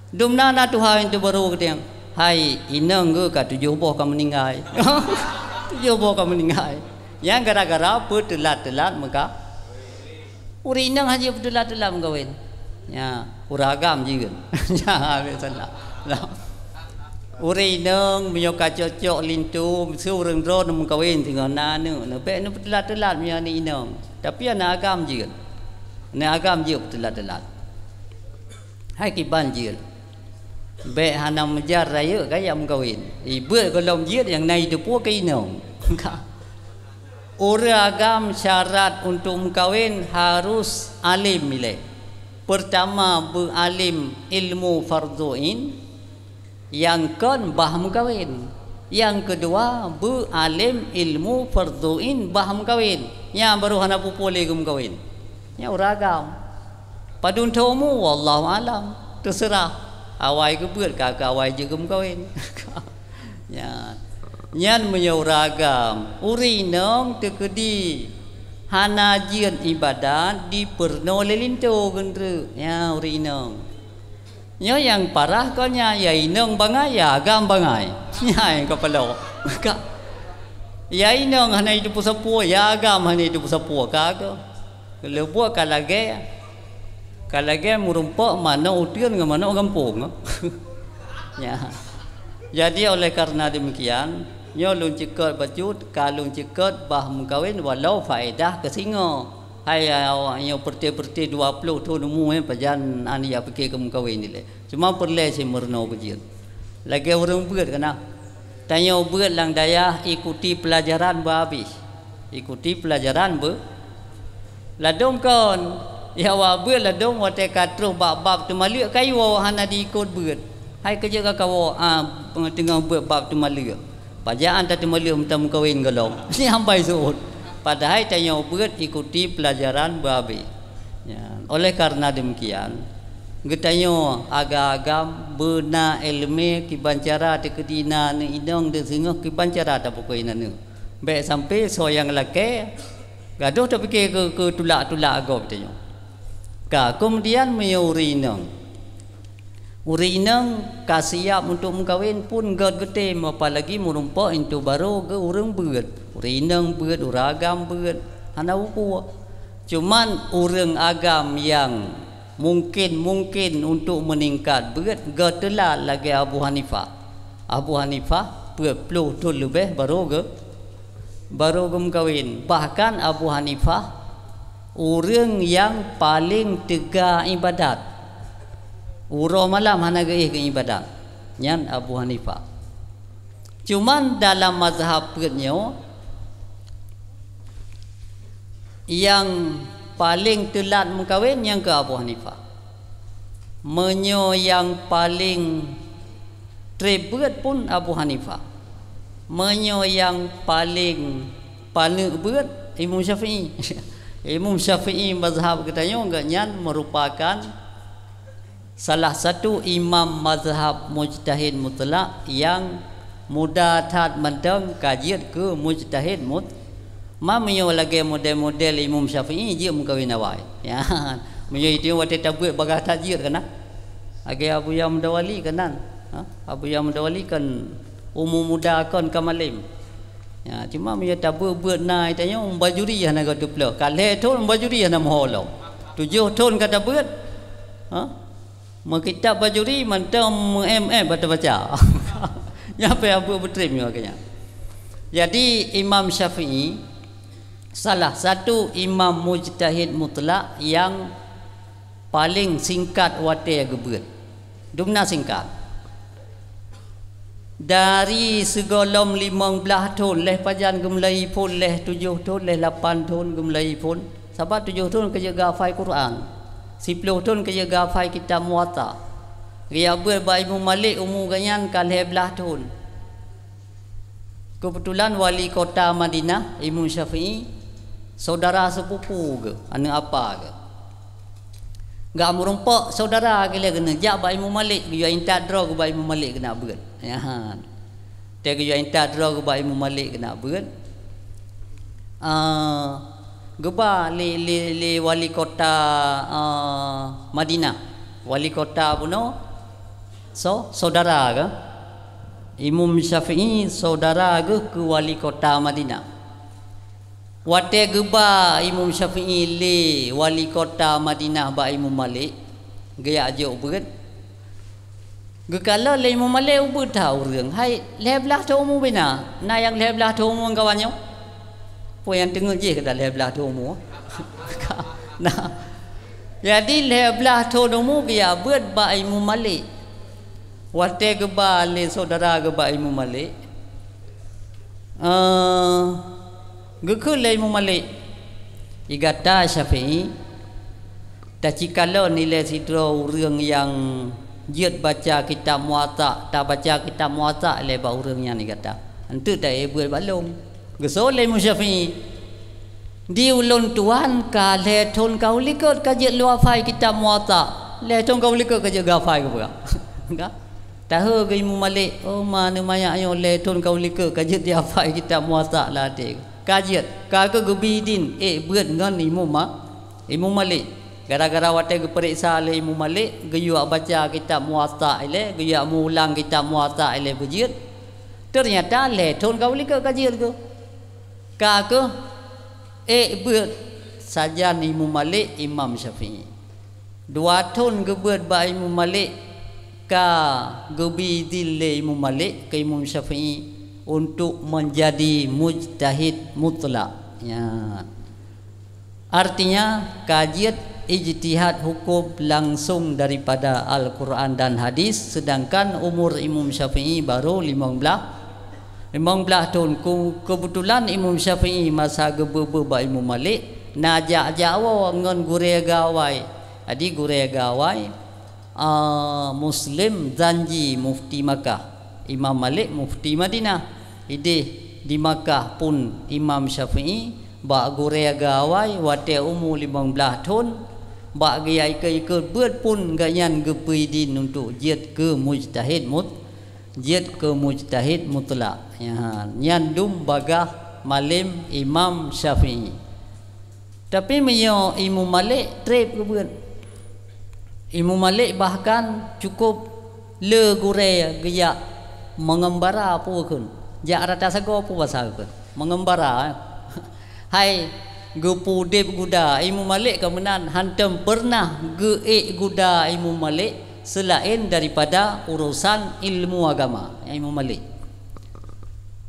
dumna na tuha itu baru keteng hai inang ge ka 7 boh ka meninggai 7 boh ka meninggai yang gara-gara telat maka uri inang haji telat mengawin ya uragam jigen ya salah uri inang menyoka cocok lintu sureng ron mengawin tinggal nanu be nu telat nya ni inang tapi anak agam juga. Anak agam juga telat. hai ki banjir be hana menjar raya gaya kawin ibu kalau jid yang naik tu pun kainong Uragam syarat untuk kawin harus alim milih. Pertama beralim ilmu fardu'in, yang kedua bah kawin. Yang kedua beralim ilmu fardu'in bah kawin. Yang baru hana pupuli gum kawin. Ya uragam. Padun taumu wallahu alam. Terserah. Awai ke beut kakak awai je gum kawin. Ya. Nyan menyuragam urinong tekedi hana jian ibadat di perno lelinto gendru ya urinong nyo yang parah ko nya ya inong bangai ya agam bangai nya yang kepala ka ya inong hana itu pusapu ya agam hana itu pusapu ka ko lebu kalage murumpo mana utian ke mana gampung ya jadi oleh karena demikian nyo lun cekat bajut kalung cekat bah mengkawin walau faedah ke singo hai nyo perti 20 tahun umur pajan ani ya fikir ke mengkawin ni le cuma perle si merno bajut lagi orang beut kana tanya beut lang daya ikuti pelajaran habis ikuti pelajaran ladong kon ya wa beut ladong wa te katru bab tu malik kayu hana diikut beut hai kerja kau tengah buat bab tu malu. Pajaan tadi malu minta kawin galong. Ni hambai suut. Padahal tanya beut ikuti pelajaran babi. Ya. Oleh karena demikian, getanyo agam bena ilmu kibancara tekadina ni idong de singah kibancara ta pokok ina ni. Baik sampai soyang laki gaduh tak fikir ke tulak-tulak agam tanyo. Ka kemudian menyurinang Urinang kasiap untuk mengkawin pun gad gede apalagi merumpak itu baru ke orang beut. Urinang beut, uragam beut, hana upu. Cuman orang agam yang mungkin untuk meningkat beut gad telat lagi Abu Hanifah. Abu Hanifah 20 tahun lebih baru ke mengkawin. Bahkan Abu Hanifah orang yang paling tegak ibadat. Uro malam hana ke ibadat. Nyan Abu Hanifah. Cuman dalam mazhab penyo yang paling telat mengkawin yang ke Abu Hanifah. Menyo yang paling trebet pun Abu Hanifah. Menyo yang paling beut Imam Syafi'i. Imam Syafi'i mazhab katanya enggak nyan merupakan salah satu imam mazhab mujtahid mutlak yang mudatat mendang kajian ke mujtahid mamiyo lagi model-model Imam Syafi'i je mengkawin awai ya menyo itu wate tabut bagah tajir kana age Abu Yam Dawali kanan Abu Yam Dawali kan umum muda kon kamalim ya cuma menyo tabut buat nai tanya bajuri hana ga duplo kale thon bajuri hana moholo 7 tahun kata buat Kitab bajuri mantam baca. Ya apa abu betrim makanya. Jadi Imam Syafi'i salah satu imam mujtahid mutlak yang paling singkat wate gebeut. Dumna singkat. Dari segolom 15 tahun leh pajan gemlai pun leh 7 tahun leh 8 tahun gemlai pun sebab 7 tahun kerja hafal Quran. 10 tahun kerja hafal kitab Muwatta. Dia berbaik Imam Malik umur ganyan kalih belah tahun. Kebetulan wali kota Madinah Imam Syafi'i saudara sepupu ke, anak apa ke. Gak merumpak saudara ke kena jak baik Imam Malik, dia intat draw ke baik Imam Malik kena beut. Ya. Dia ke intat draw ke baik Imam Malik kena beut. Geba li wali kota Madinah, wali kota puno saudara ke Imam Syafi'i saudara ke wali kota Madinah. Wate geba Imam Syafi'i li wali kota Madinah ba Imam Malik gaya ajo beut. Gekala le Imam Malik ubut tahu reung hai leblah tu mu bina na yang leblah tu mu kawannya Puan yang tengok je ke dalam belah tu umur. Nah, Jadi belah tonomu dia buat ba Imam Malik. Wate geba le saudara geba Imam Malik. Gekul le Imam Malik. Igata Syafi'i. Tak cikala nilai sidro orang yang jid baca kitab Muwatta, tak baca kitab Muwatta le ba orang yang ni kata. Antu tak buat balong. Gesol le Imam Syafi'i. Di ulun tuan ka le thon kau likot ka je luar fai kitab Muwatta le thon kau likot ka je gafai ka enggak tahu ke Imam Malik oh mana maya ayo le thon kau likot ka je dia fai kitab Muwatta la de ka je ka ke gebidin beut ngan Imam Malik gara-gara wate ke periksa le Imam Malik geyu baca kitab Muwatta le geyu mengulang kitab Muwatta le bejit ternyata le thon kau likot ka je ka ke buat saja Imam Malik Imam Syafi'i. Dua tahun gebuat ba Imam Malik ka gebi dile Imam Malik ke Imam Syafi'i untuk menjadi mujtahid mutlak. Ya. Artinya kajian ijtihad hukum langsung daripada Al-Quran dan hadis, sedangkan umur Imam Syafi'i baru 15 tahun. Kebetulan Imam Syafi'i masa gebebe ba Imam Malik najak Jawa ngan gure gawai. Adi gure gawai Muslim janji mufti Makkah. Imam Malik mufti Madinah. Ide di Makkah pun Imam Syafi'i ba gure gawai wate umur 15 tahun ba gaya ikut buat pun ganyan gepeidin untuk jid ke mujtahid mutlak. Ya, nyandum bagah malim Imam Syafi'i. Tapi menyo Imam Malik trip ke bukan. Imam Malik bahkan cukup le gure gaya mengembara apa kun. Jak rata sago apa bahasa kun. Mengembara. Hai gepu dep guda Imam Malik kemenan hantam pernah geek guda Imam Malik selain daripada urusan ilmu agama.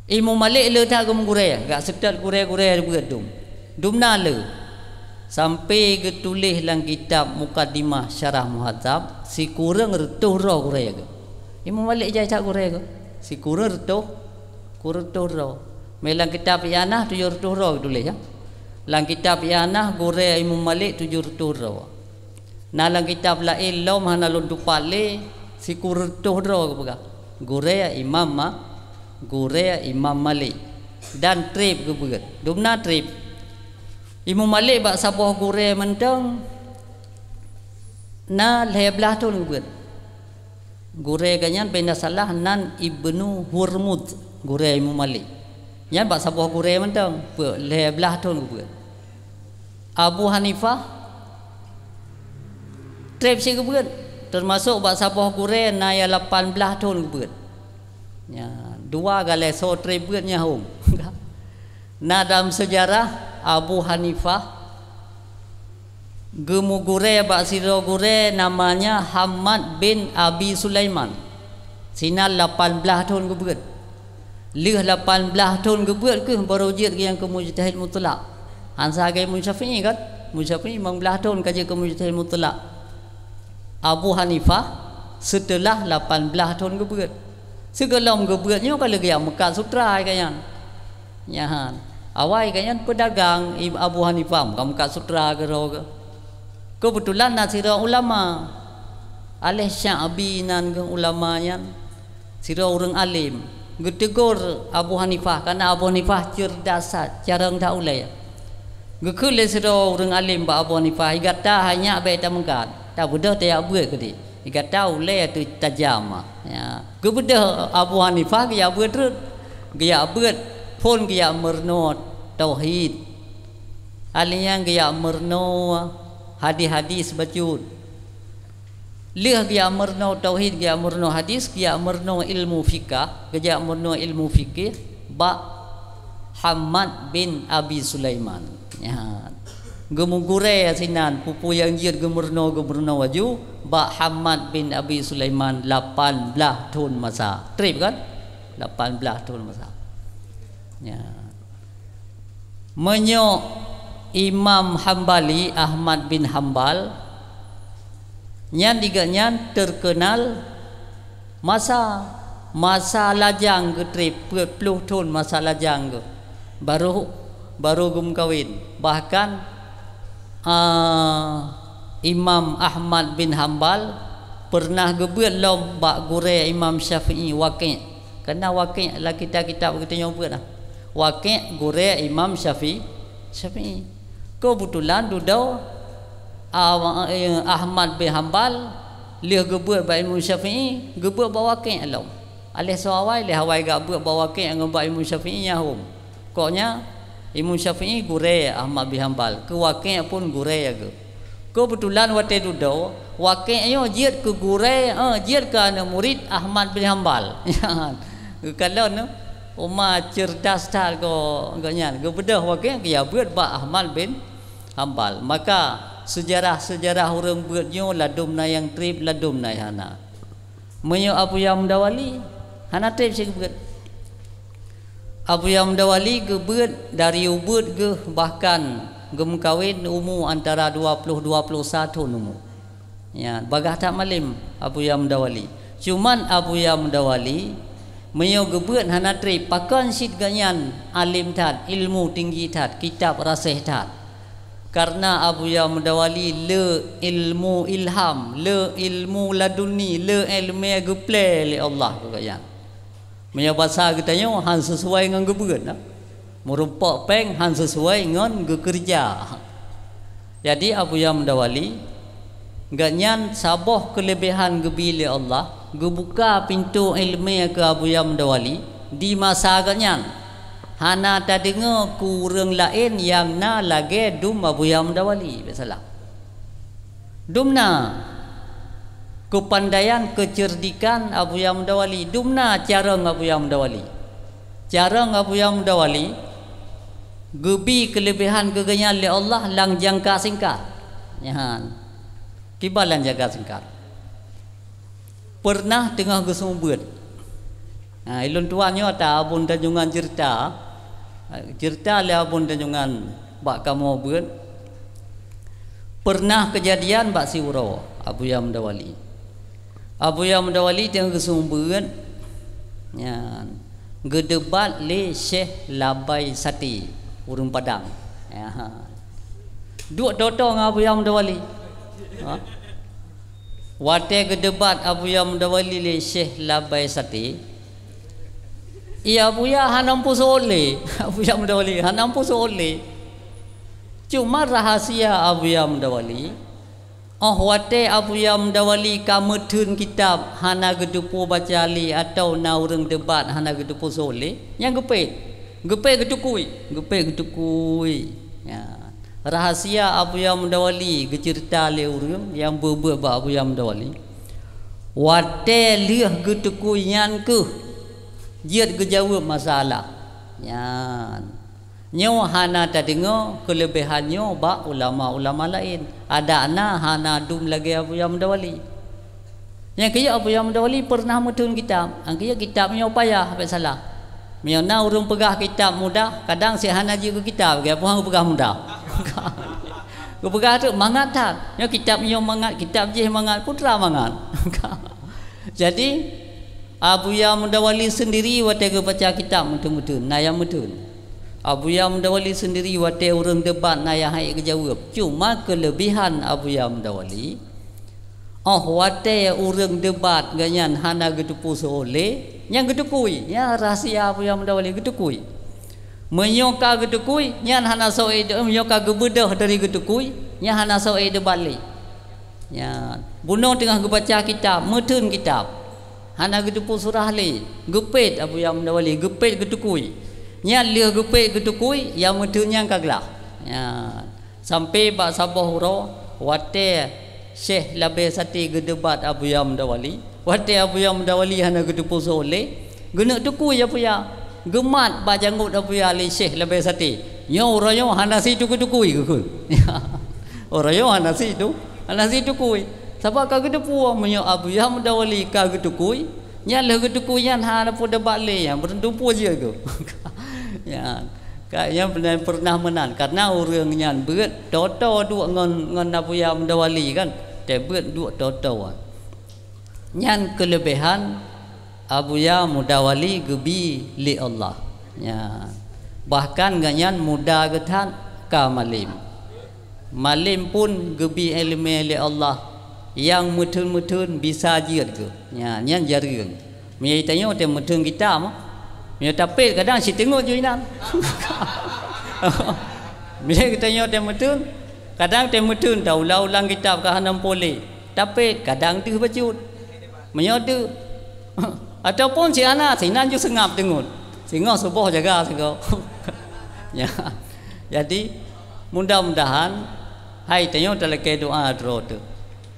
Imam Malik le tak gure gak sedar gure berdum dumna le sampai getulis dalam kitab Muqaddimah Syarah Muhadzab si kurang retuh ro gure ke Imam Malik jai tak gure ke si kurang retuh ro melang kitab Yanah 7 retuh ro tulis ya dalam kitab Yanah gure Imam Malik 7 retuh ro nah dalam kitab lain lom hana luntu pale si kurang retuh ro ke gure Imam Malik dan trip ke buat dumna trip Imam Malik bak sabah gure mentang na leblah tu buat gure ganyan benda salah nan Ibnu Hurmuz gure Imam Malik nya bak sabah gure mentang leblah tu buat Abu Hanifah trip si buat termasuk bak sabah gure na ya 18 tahun buat ya dua galai so tributnya hum. Nah dalam sejarah Abu Hanifah gemu gure bak siro gure namanya Hamad bin Abi Sulaiman. Sina 18 tahun kebuat. Lih 18 tahun kebuat ke baru jid yang ke mujtahid mutlak. Hansa gai Syafi'i kan? Syafi'i 15 tahun kaji ke mujtahid mutlak. Abu Hanifah setelah 18 tahun kebuat. Segelam gebuatnya kalau dia Mekah Sutra kayan. Ya, awai kayan pedagang Abu Hanifah Mekah Sutra ke ro ke. Kebetulan nasira ulama. Alih Sya'bi nan ke ulama yan. Sira orang alim. Getegur Abu Hanifah karena Abu Hanifah cerdas jarang tak ulai. Gekule sira orang alim ba Abu Hanifah igata hanya baik tak mengkat. Tak budak tak buat ke dia. Jika tahu le tu tajam ya kepada Abu Hanifah dia buat dia buat pun dia merno tauhid alian dia merno hadis-hadis bacud leh dia merno tauhid dia merno hadis dia merno ilmu fikah dia merno ilmu fikih ba Hamad bin Abi Sulaiman ya gemugure asinan pupu yang jir gemurno waju ba Hamad bin Abi Sulaiman 18 tahun masa trip kan 18 tahun masa ya menyo Imam Hambali Ahmad bin Hambal Nyan diga nyan terkenal masa lajang ke trip 40 tahun masa lajang ke baru gum kawin. Bahkan Imam Ahmad bin Hanbal pernah gebeut lom bak gure Imam Syafi'i Waqi'. Karena Waqi' lah kitab kita nyobut lah. Waqi' gure Imam Syafi'i. Kebetulan dudau Ahmad bin Hanbal liah gebeut bak Imam Syafi'i, gebeut bak Waqi' lom. Alih sawai leh hawai gak beut bak Waqi' dengan bak Imam Syafi'i nyahum. Koknya Imam Syafi'i gure Ahmad bin Hanbal, ke Waqi' pun gure aga. Kebetulan waktu duduk Waqi' jiat ke gure jiat ke anak murid Ahmad bin Hanbal. Kalau no umat cerdas tak ko ganya ke bedah Waqi' dia buat ba Ahmad bin Hanbal. Maka sejarah orang buatnya ladum na yang trip ladum na hana. Menyo Abu Yamdawali hana trip sih buat. Abu Yamdawali ke buat dari ubud ke bahkan gem kawin umur antara 20-21 umur. Ya, bagah tak malim Abu Yamdawali. Cuman Abu Yamdawali menyo gebeut hana trip pakan sit ganyan alim tat, ilmu tinggi tat, kitab rasih tat. Karena Abu Yamdawali le ilmu ilham, le ilmu laduni, le ilmu geple li Allah ganyan. Menyo bahasa katanya han sesuai dengan gebeut nah. Merupak peng han sesuai dengan kerja. Jadi Abu Yamdawali ganyan sabah kelebihan gebili Allah, gebuka pintu ilmu ke Abu Yamdawali di masa ganyan. Hana tak dengar kurang lain yang na lagi dum Abu Yamdawali biasalah. Dumna kepandaian kecerdikan Abu Yamdawali, dumna cara Abu Yamdawali. Cara Abu Yamdawali gebi kelebihan keganyan oleh Allah lang jangka singkat. Nyahan. Kibalan jaga singkat. Pernah tengah gesumbut. Nah, ilun tuannya ta abun tanjungan cerita. Cerita le abun tanjungan bak kamu buat. Pernah kejadian bak siuro Abu Yamdawali. Abu Yamdawali tengah gesumbut. Nyan. Gedebat le Syekh Labai Sati urung Padang. Ya. Duk toto dengan Abu Yamdawali. Wate gedebat Abu Yamdawali le Syekh Labai Sati. Iya buya hanam pusole. Abu Yamdawali hanam pusole. Cuma rahasia Abu Yamdawali wate Abu Yamdawali kametun kitab hana gedupu baca li atau na urang debat hana gedupu sole yang gepet getukui ya. Rahasia Abu Yamdawali gecerita le urang yang berbuat ba Abu Yamdawali wate liah getukui nyan ke jiat gejawab masalah nyan. Nyo hana tak dengar kelebihannya ba ulama-ulama lain. Ada ana hana dum lagi Abu Yamdawali. Yang kaya Abu Yamdawali pernah metun kitab. Ang kaya kitabnya payah apa salah. Miana urung pegah kitab mudah, kadang si hana ji ke kitab ke puang pegah mudah. Ku pegah tu mangat tak. Nya kitabnya mangat, kitab je mangat putra mangat. Jadi Abu Yamdawali sendiri waktu baca kitab mutun-mutun, naya mutun. Abu Yamdawali sendiri wate orang debat naya hai kejawab. Cuma kelebihan Abu Yamdawali wate orang debat ganyan hana getupu sole yang getukui ya rahsia Abu Yamdawali getukui. Menyoka getukui nyan hana soe menyoka gebedah dari getukui nya hana soe debat li. Ya bunuh tengah baca kitab, metun kitab. Hana getupu surah li. Gepet Abu Yamdawali gepet getukui. Nya liah gepek getukui yang metunya kaglah. Ya sampai bak sabah huro wate Syekh Labai Sati gedebat Abu Yamdawali. Wate Abu Yamdawali hana getupu sole. Gena tukui apa ya? Gemat bak janggut Abu Yali Syekh Labai Sati. Nya orayo hana situ getukui ke. Orayo hana situ tukui. Sebab ka getupu menyo Abu Yamdawali ka getukui. Nya le getukui yan hana pu debat le yang bertumpu je ke. Ya, kayaknya pernah menan karena orang yang berat toto dua ngon Abu Yamdawali kan tebet duk tau-tau. Nyan kelebihan abuya mudawali gebi li Allah. Ya. Bahkan ganyan muda getan ka malim. Malim pun gebi ilmu li Allah yang mutun-mutun bisa jiat ke. Ya, nyan jaring. Mia tanya te mutun kita mah. Mia tapet kadang si tengok je inan. Mia tanya te mutun kadang te mutun dah ulang-ulang kitab ka hanam pole. Tapet kadang tu bacut. Mia tu ataupun si anak sinan ju sengap tengok. Sehingga subuh jaga sehingga. Ya. Jadi mudah-mudahan hai tanya dalake doa terus tu.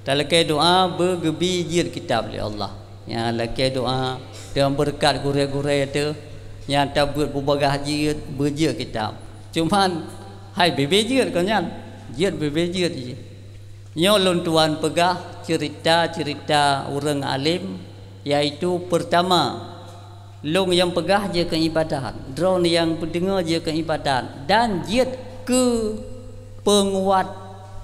Dalake doa bergebi jir kitab oleh Allah. Ya lake doa dengan berkat gure-gure tu yang tak buat berbagai jir berjir kitab. Cuman hai bebe jir kan yan. Jir bebe jir je. Nyo lon tuan pegah cerita-cerita orang alim, yaitu pertama long yang pegah je ke ibadat, drone yang pendengar je ke ibadat, dan jid ke penguat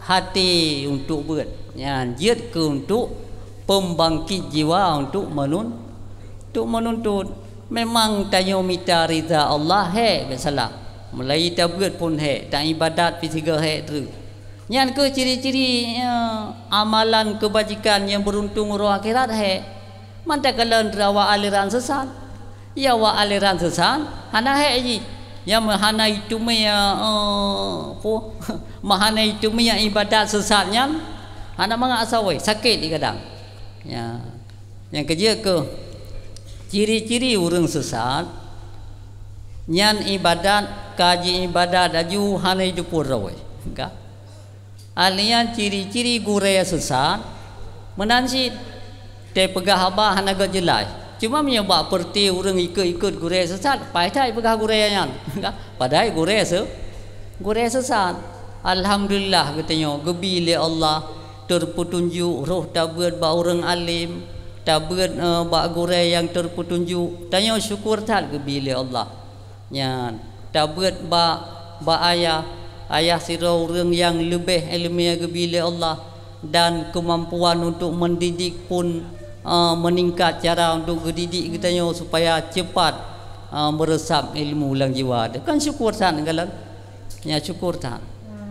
hati untuk buat, ya, jid ke untuk pembangkit jiwa untuk menuntut. Memang tayo minta rida Allah salah. Mulai tabut pun tak ibadat pisiga tu. Yang ke ciri-ciri amalan kebajikan yang beruntung roh akhirat mantakala rawa aliran sesat. Ya wa aliran sesat hana ji. Yang mahana itu mahana itu ibadat sesatnya hana manga asawai sakit di kadang. Ya. Yang kerja ke ciri-ciri orang sesat nyan ibadat kaji ibadat aju hana itu purawai. Enggak. Alian ciri-ciri guraya sesat menansi te pegah abah hana gak jelai. Cuma menyebab perti orang ikut guraya sesat, payah pegah guraya nyan. Padahal guraya sesat. Alhamdulillah katanya gebi li Allah terpetunjuk roh tabut ba orang alim, tabut ba guraya yang terpetunjuk. Tanya syukur tak gebi li Allah. Nyan tabut ba ayah sira orang yang lebih ilmiah gebila Allah dan kemampuan untuk mendidik pun meningkat cara untuk mendidik kita supaya cepat meresap ilmu ulang jiwa. Kan syukur san galan. Ya syukur san.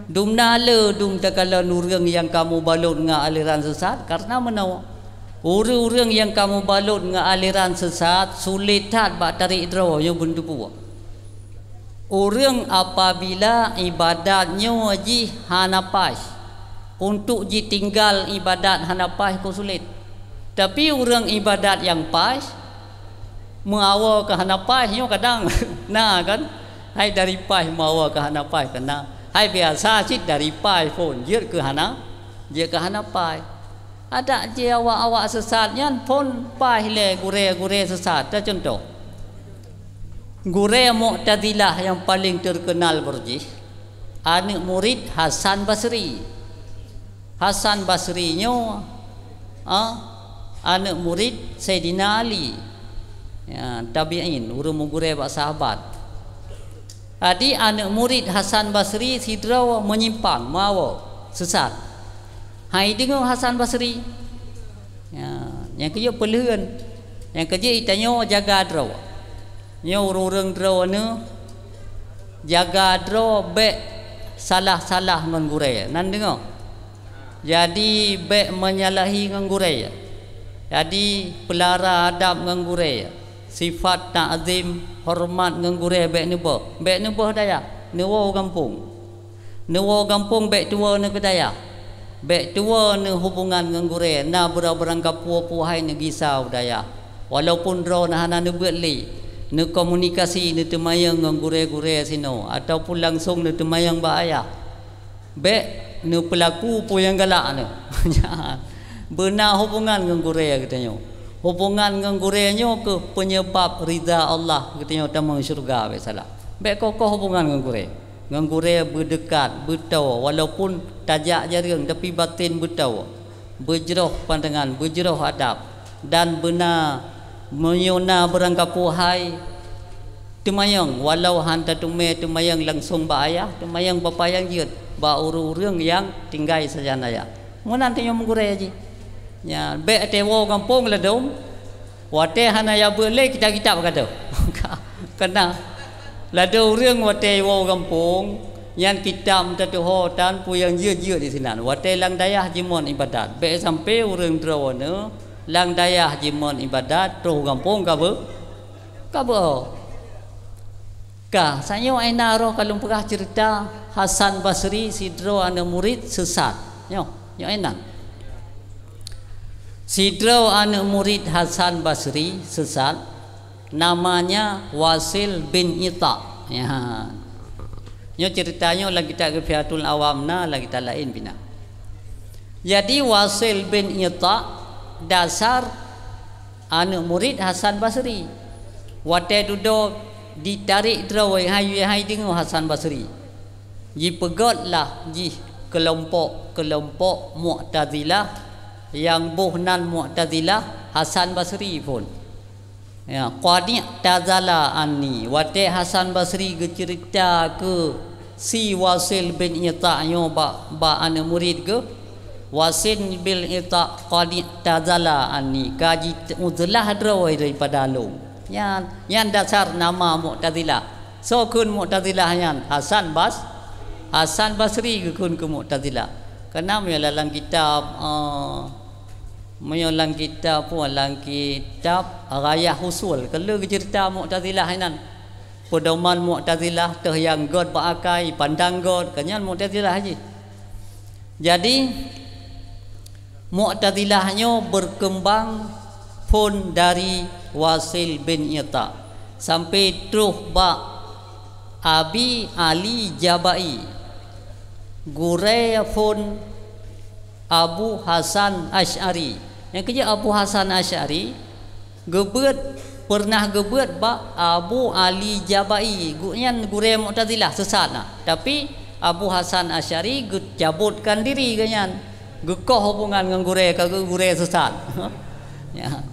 Dum nala dum takala nurang yang kamu balut dengan aliran sesat karena menawa orang-orang yang kamu balut dengan aliran sesat sulit tak bak tarik draw yang bentuk buat. Orang apabila ibadatnya ji hanapas untuk ji tinggal ibadat hanapas ko sulit. Tapi orang ibadat yang pas mengawal ke hanapasnya kadang nah kan hai dari pas mengawal ke hanapas kena hai biasa cit dari pas pun je ke hanapas. Ada je awak-awak sesatnya pun pas le gure sesat. Dah contoh Guraya Mu'tazilah yang paling terkenal berjih anak murid Hasan Basri. Hasan Basri nya anak murid Sayyidina Ali, ya, tabi'in urung guraya bak sahabat. Adi anak murid Hasan Basri sidra menyimpang mawa sesat. Hai dengar Hasan Basri, ya, yang kerja peluen, yang kerja itanya jaga draw. Nya orang draw ne jaga draw be salah-salah mengguraya. Nan dengar. Jadi be menyalahi mengguraya. Jadi pelara adab mengguraya. Sifat ta'zim hormat mengguraya be nubo. Be nubo daya. Nuwo kampung. Nuwo kampung be tua ne kedaya. Be tua ne hubungan mengguraya. Na berang kapuah-puahai ne gisau daya. Walaupun draw na hana ne berli. Ne komunikasi ne temayang dengan gure-gure sino ataupun langsung ne temayang ba ayah. Be ne pelaku pun yang galak ne. Benar hubungan dengan gure katanya. Hubungan dengan gurenya ke penyebab ridha Allah katanya tamang syurga be salah. Be kokoh hubungan dengan gure. Dengan gure berdekat, bertau walaupun tajak jaring tapi batin bertau. Berjeroh pandangan, berjeroh adab dan benar menyona berangkapuhai temayang walau hantar temayang langsung ba ayah temayang bapa yang jut ba urang yang tinggal saja naya Mu nanti yang menggure aja. Ya, be tewo kampung ledom. Wate hana ya boleh kita berkata. Kena lado ring wate wo kampung yang kita mtatuho tan pu yang ye di sinan. Wate lang dayah jimon ibadat. Be sampai urang drawana lang dayah jimon ibadat troh kampung kabe. Kah saya aina roh kalau pernah cerita Hasan Basri sidro ana murid sesat. Yo aina. Sidro ana murid Hasan Basri sesat namanya Wasil bin Ita. Ya. Yo ceritanya lagi tak kefiatul awamna lagi tak lain bina. Jadi Wasil bin Ita dasar ana murid Hasan Basri. Wate duduk ditarik terawai hai dengar Hasan Basri. Ji pegotlah ji kelompok Mu'tazilah yang buhnan Mu'tazilah Hasan Basri pun. Ya, qadi tazala anni. Wate Hasan Basri ke cerita ke si Wasil bin Ita nyo ba ana murid ke Wasil bin Ita qadi tazala anni. Kaji uzlah terawai daripada alung. Yang dasar nama Mu'tazilah. So kun Mu'tazilah yang Hasan Basri kun ke Mu'tazilah. Karena menyalang kitab pun lang kitab Rayah Husul. Kalau cerita Mu'tazilah yang pedoman Mu'tazilah teh yang God berakai pandang God kanyan Mu'tazilah aja. Jadi Mu'tazilahnya berkembang pun dari Wasil bin Ita sampai terus ba Abi Ali Jabai gure pun Abu Hasan Asy'ari. Yang kerja Abu Hasan Asy'ari pernah gebet ba Abu Ali Jabai guyan gure Mu'tazilah sesat lah. Tapi Abu Hasan Asy'ari cabutkan diri ganyan gekoh hubungan dengan gure sesat. Ya.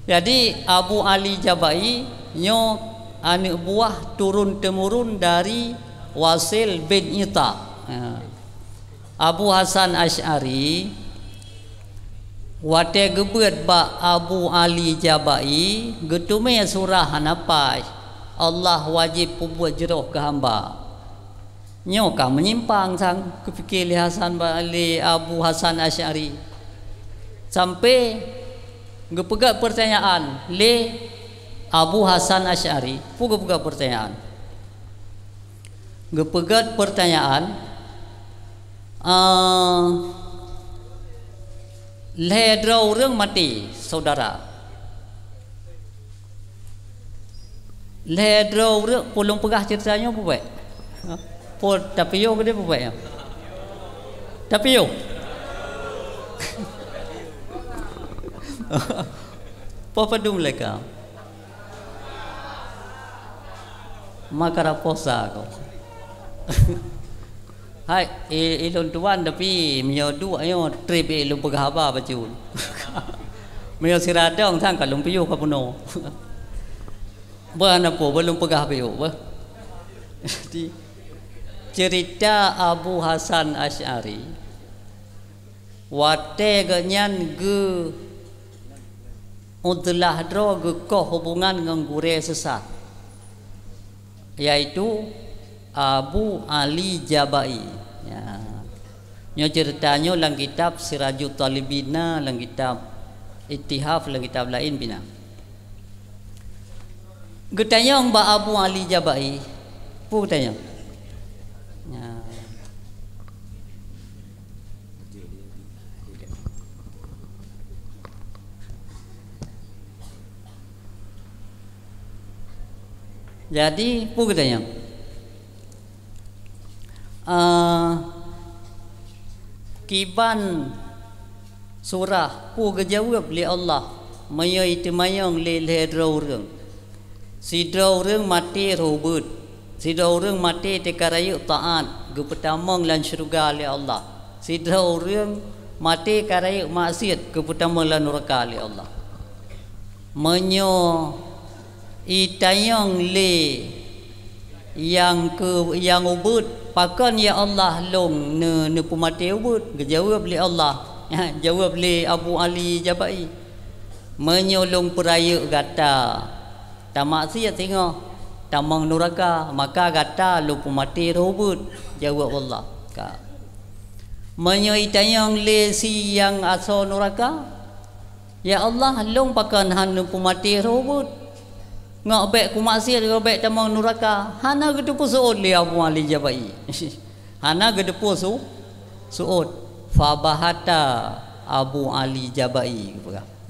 Jadi Abu Ali Jabai nyo anak buah turun temurun dari Wasil bin Ita. Abu Hasan Asy'ari wate gebet ba Abu Ali Jabai getume surah hanapai Allah wajib buat jeroh ke hamba. Nyo ka menyimpang sang kepikir Hasan Ali Abu Hasan Asy'ari sampai gepegat pertanyaan le Abu Hasan Asy'ari gepegat pertanyaan le drau reng mati saudara le drau reng pulung pegah ceritanya apa baik pol tapi yo gede apa baik tapi yo Papa dum leka makara posa kau. Hai ilon tuan tapi mio dua yo trip ilon pegahaba bacun. Mio siradong thang kalung piyu ka puno. Bana po belum pegah piyu ba. Cerita Abu Hasan Asy'ari wate ganyan ge udlah dro gekoh hubungan dengan gure sesat yaitu Abu Ali Jabai. Ya. Nyo ceritanya dalam kitab Sirajut Talibina, dalam kitab Ittihaf, dalam kitab lain bina. Getanya Mbak Abu Ali Jabai, pu getanya. Ya. Jadi pu katanya kiban surah pu kejawab li Allah maya itu mayang le drau reng si drau reng mati robut si drau reng mati tekarayu taat ge pertamang lan syurga li Allah si drau reng mati karayu maksiat ge pertamang lan neraka li Allah menyo itayang le yang ubud pakan ya Allah long ne pemati ubud dijawab oleh Allah jawab oleh Abu Ali Jabai menyolong peraya gata tak maksiat tengok tamang neraka maka gata lu pemati ubud jawab Allah ka menyoi tayang le si yang asal neraka ya Allah long pakan han pemati ubud ngak baik ku maksiat ngak baik tamang neraka hana gedepu suud li Abu Ali Jabai hana gedepu suud fa bahata Abu Ali Jabai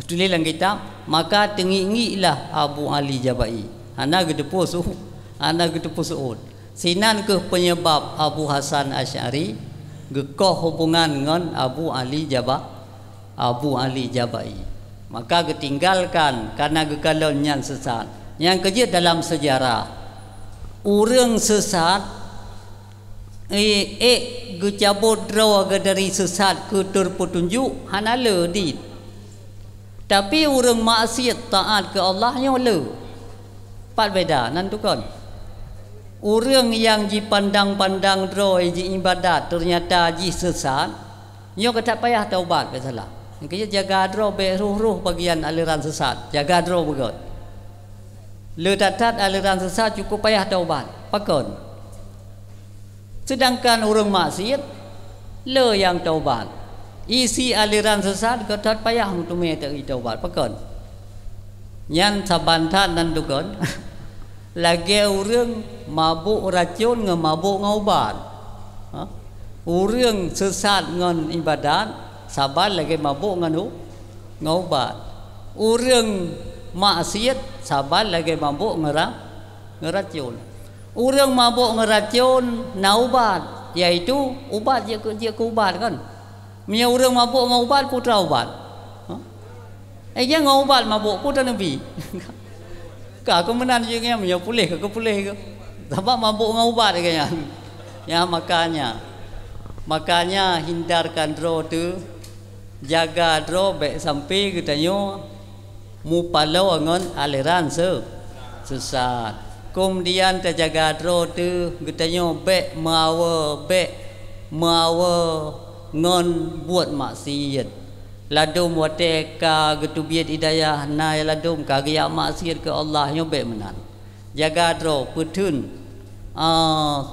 tulis dalam kitab maka tengi-ngilah Abu Ali Jabai hana gedepu suud sinan ke penyebab Abu Hasan Asy'ari gekoh hubungan dengan Abu Ali Jabai maka ketinggalkan karena gegalon yang sesat. Yang kerja dalam sejarah orang sesat gecabut draw dari sesat ke terpetunjuk hanala di tapi orang maksiat taat ke Allah nya le pat beda nantu kan orang yang dipandang-pandang draw ji ibadat ternyata ji sesat nyo kata payah taubat salah kerja jaga draw be ruh-ruh bagian aliran sesat jaga draw begot le tatat aliran sesat cukup payah taubat pakon sedangkan orang maksiat le yang taubat isi aliran sesat ketat payah untuk mereka taubat pakon yang sabantan dan dukon lagi orang mabuk racun nge mabuk ngaubat orang sesat ngan ibadat sabar lagi mabuk nganu ngaubat orang maksiat sabar lagi mabuk ngeracun orang mabuk ngeracun naubat yaitu ubat dia ke ubat kan punya orang mabuk ngaubat putra ubat dia ngaubat mabuk putra Nabi kak kemenan juga punya pulih ke sebab mabuk ngaubat kayaknya ya makanya hindarkan draw tu jaga draw baik sampai katanya mupalau ngon aliran sesat kemudian terjaga draw tu katanya baik mawa ngon buat maksiat ladum wateka getubiat hidayah na ladum kagaya maksiat ke Allah nyo baik menan jaga draw putun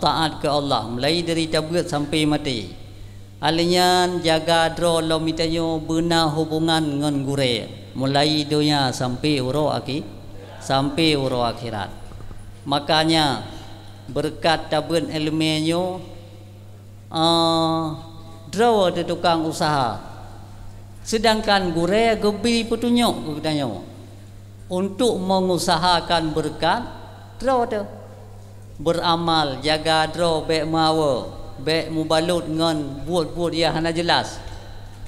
taat ke Allah mulai dari tabut sampai mati alian jaga draw lo mitanyo benar hubungan ngon gure mulai dunia sampai uro akhirat makanya berkat tabun ilmunya draw de tukang usaha sedangkan gure gebi petunjuk katanya untuk mengusahakan berkat draw tu beramal jaga draw baik mawa baik mubalut ngan buat ya hana jelas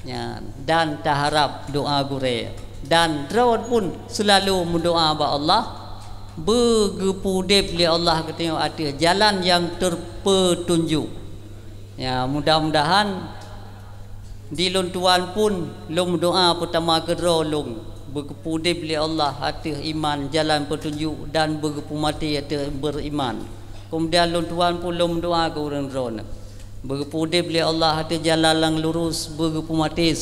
ya, dan taharap doa gure dan drawat pun selalu mendoa ba Allah bergepudep li Allah katanya ada jalan yang terpetunjuk ya mudah-mudahan di luntuan pun long doa pertama kedua long bergepudep li Allah hati iman jalan petunjuk dan bergepu mati hati beriman kemudian luntuan pun long doa ke orang drone bergepudep li Allah hati jalan lang lurus bergepu mati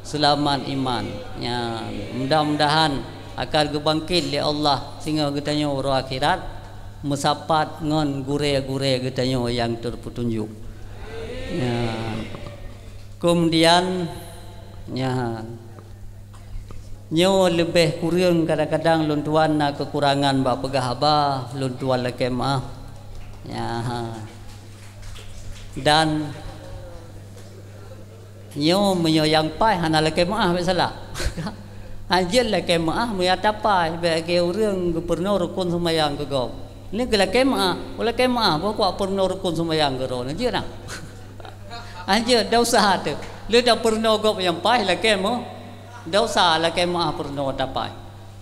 selamat iman ya mudah-mudahan akan gebangkit li Allah sehingga katanya roh akhirat mesapat ngon gure-gure katanya yang terpetunjuk ya kemudian ya nyo lebih kurang kadang-kadang luntuan na kekurangan ba pegah abah luntuan lekemah ya dan nyo menyoyang pai hana lekemah salah Hajil lah kemah maya tapai bagi orang pernah rukun semayang ke kau. Ini kalau kemah, oleh kemah, bawa pernah rukun semayang ke kau. Nanti nak. Hajil dah usaha tu. Lu dah pernah kau yang pai lah kemah, dah usaha lah kemah pernah tapai.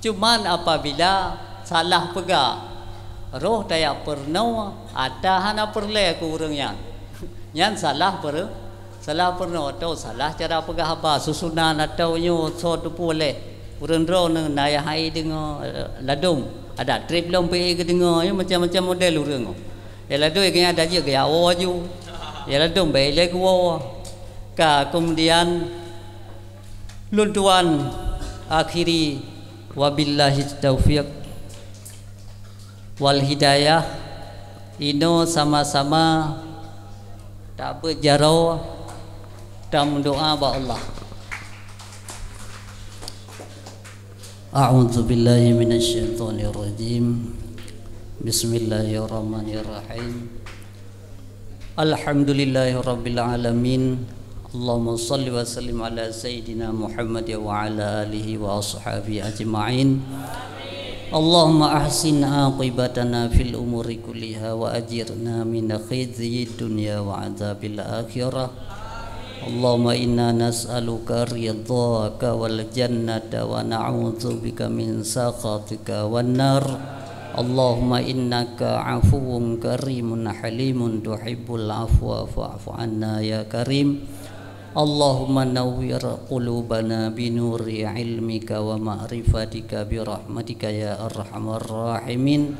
Cuman apabila salah pegak, roh daya pernah ada hana perle ke orang yang salah pernah atau salah cara pegah apa susunan atau nyo so tu boleh urang ro nang naya hai dengo ladung ada trip lompe ke dengo macam-macam model urang ya ladung yang ada je gaya ju ya ladung bele gua ka kemudian luntuan akhiri wabillahi taufiq wal hidayah ino sama-sama tak berjarau dan doa ba Allah. A'udzu billahi minasy syaithanir rajim. Bismillahirrahmanirrahim. Alhamdulillahirabbil alamin. Allahumma shalli wa sallim ala sayyidina Muhammad wa ala alihi wa ashabihi ajma'in. Allahumma ahsin aqibatana fil umuri kulliha wa ajirna min khizyi dunya wa adzabil akhirah. Allahumma inna nas'aluka ridhaka wal jannata wa na'udzubika min sakhatika wan nar. Allahumma innaka afuwun karimun halimun tuhibbul afwa fa'fu anna ya karim. Allahumma nawwir qulubana binuri ilmika wa ma'rifatika birahmatika ya arhamar rahimin.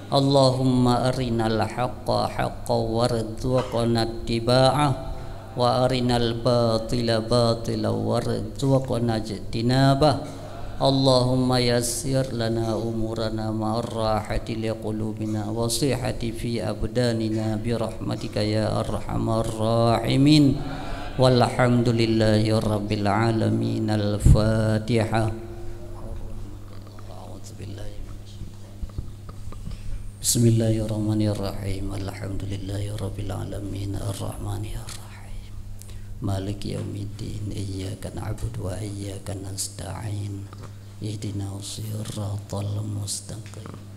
Allahumma arinal haqqa haqqan warzuqna ittiba'ah wa arinal batila batila warzuqna ijtinabah. Allahumma yassir lana umurana ma'ar rahati liqulubina wa sihhati fi abdanina birahmatika ya arhamar rahimin. Walhamdulillahi rabbil alamin. Al-Fatihah. Bismillahirrahmanirrahim. Alhamdulillahi rabbil alamin. Ar-Rahmanir Rahim. Maliki yaumiddin. Iyyaka na'budu wa iyyaka nasta'in. Ihdinas siratal mustaqim.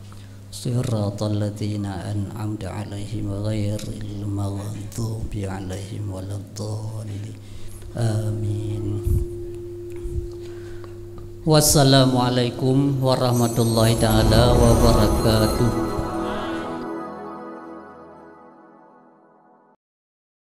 Siratal ladzina an'amta 'alaihim ghairil maghdubi 'alaihim waladdallin. Amin. Wassalamualaikum warahmatullahi taala wabarakatuh.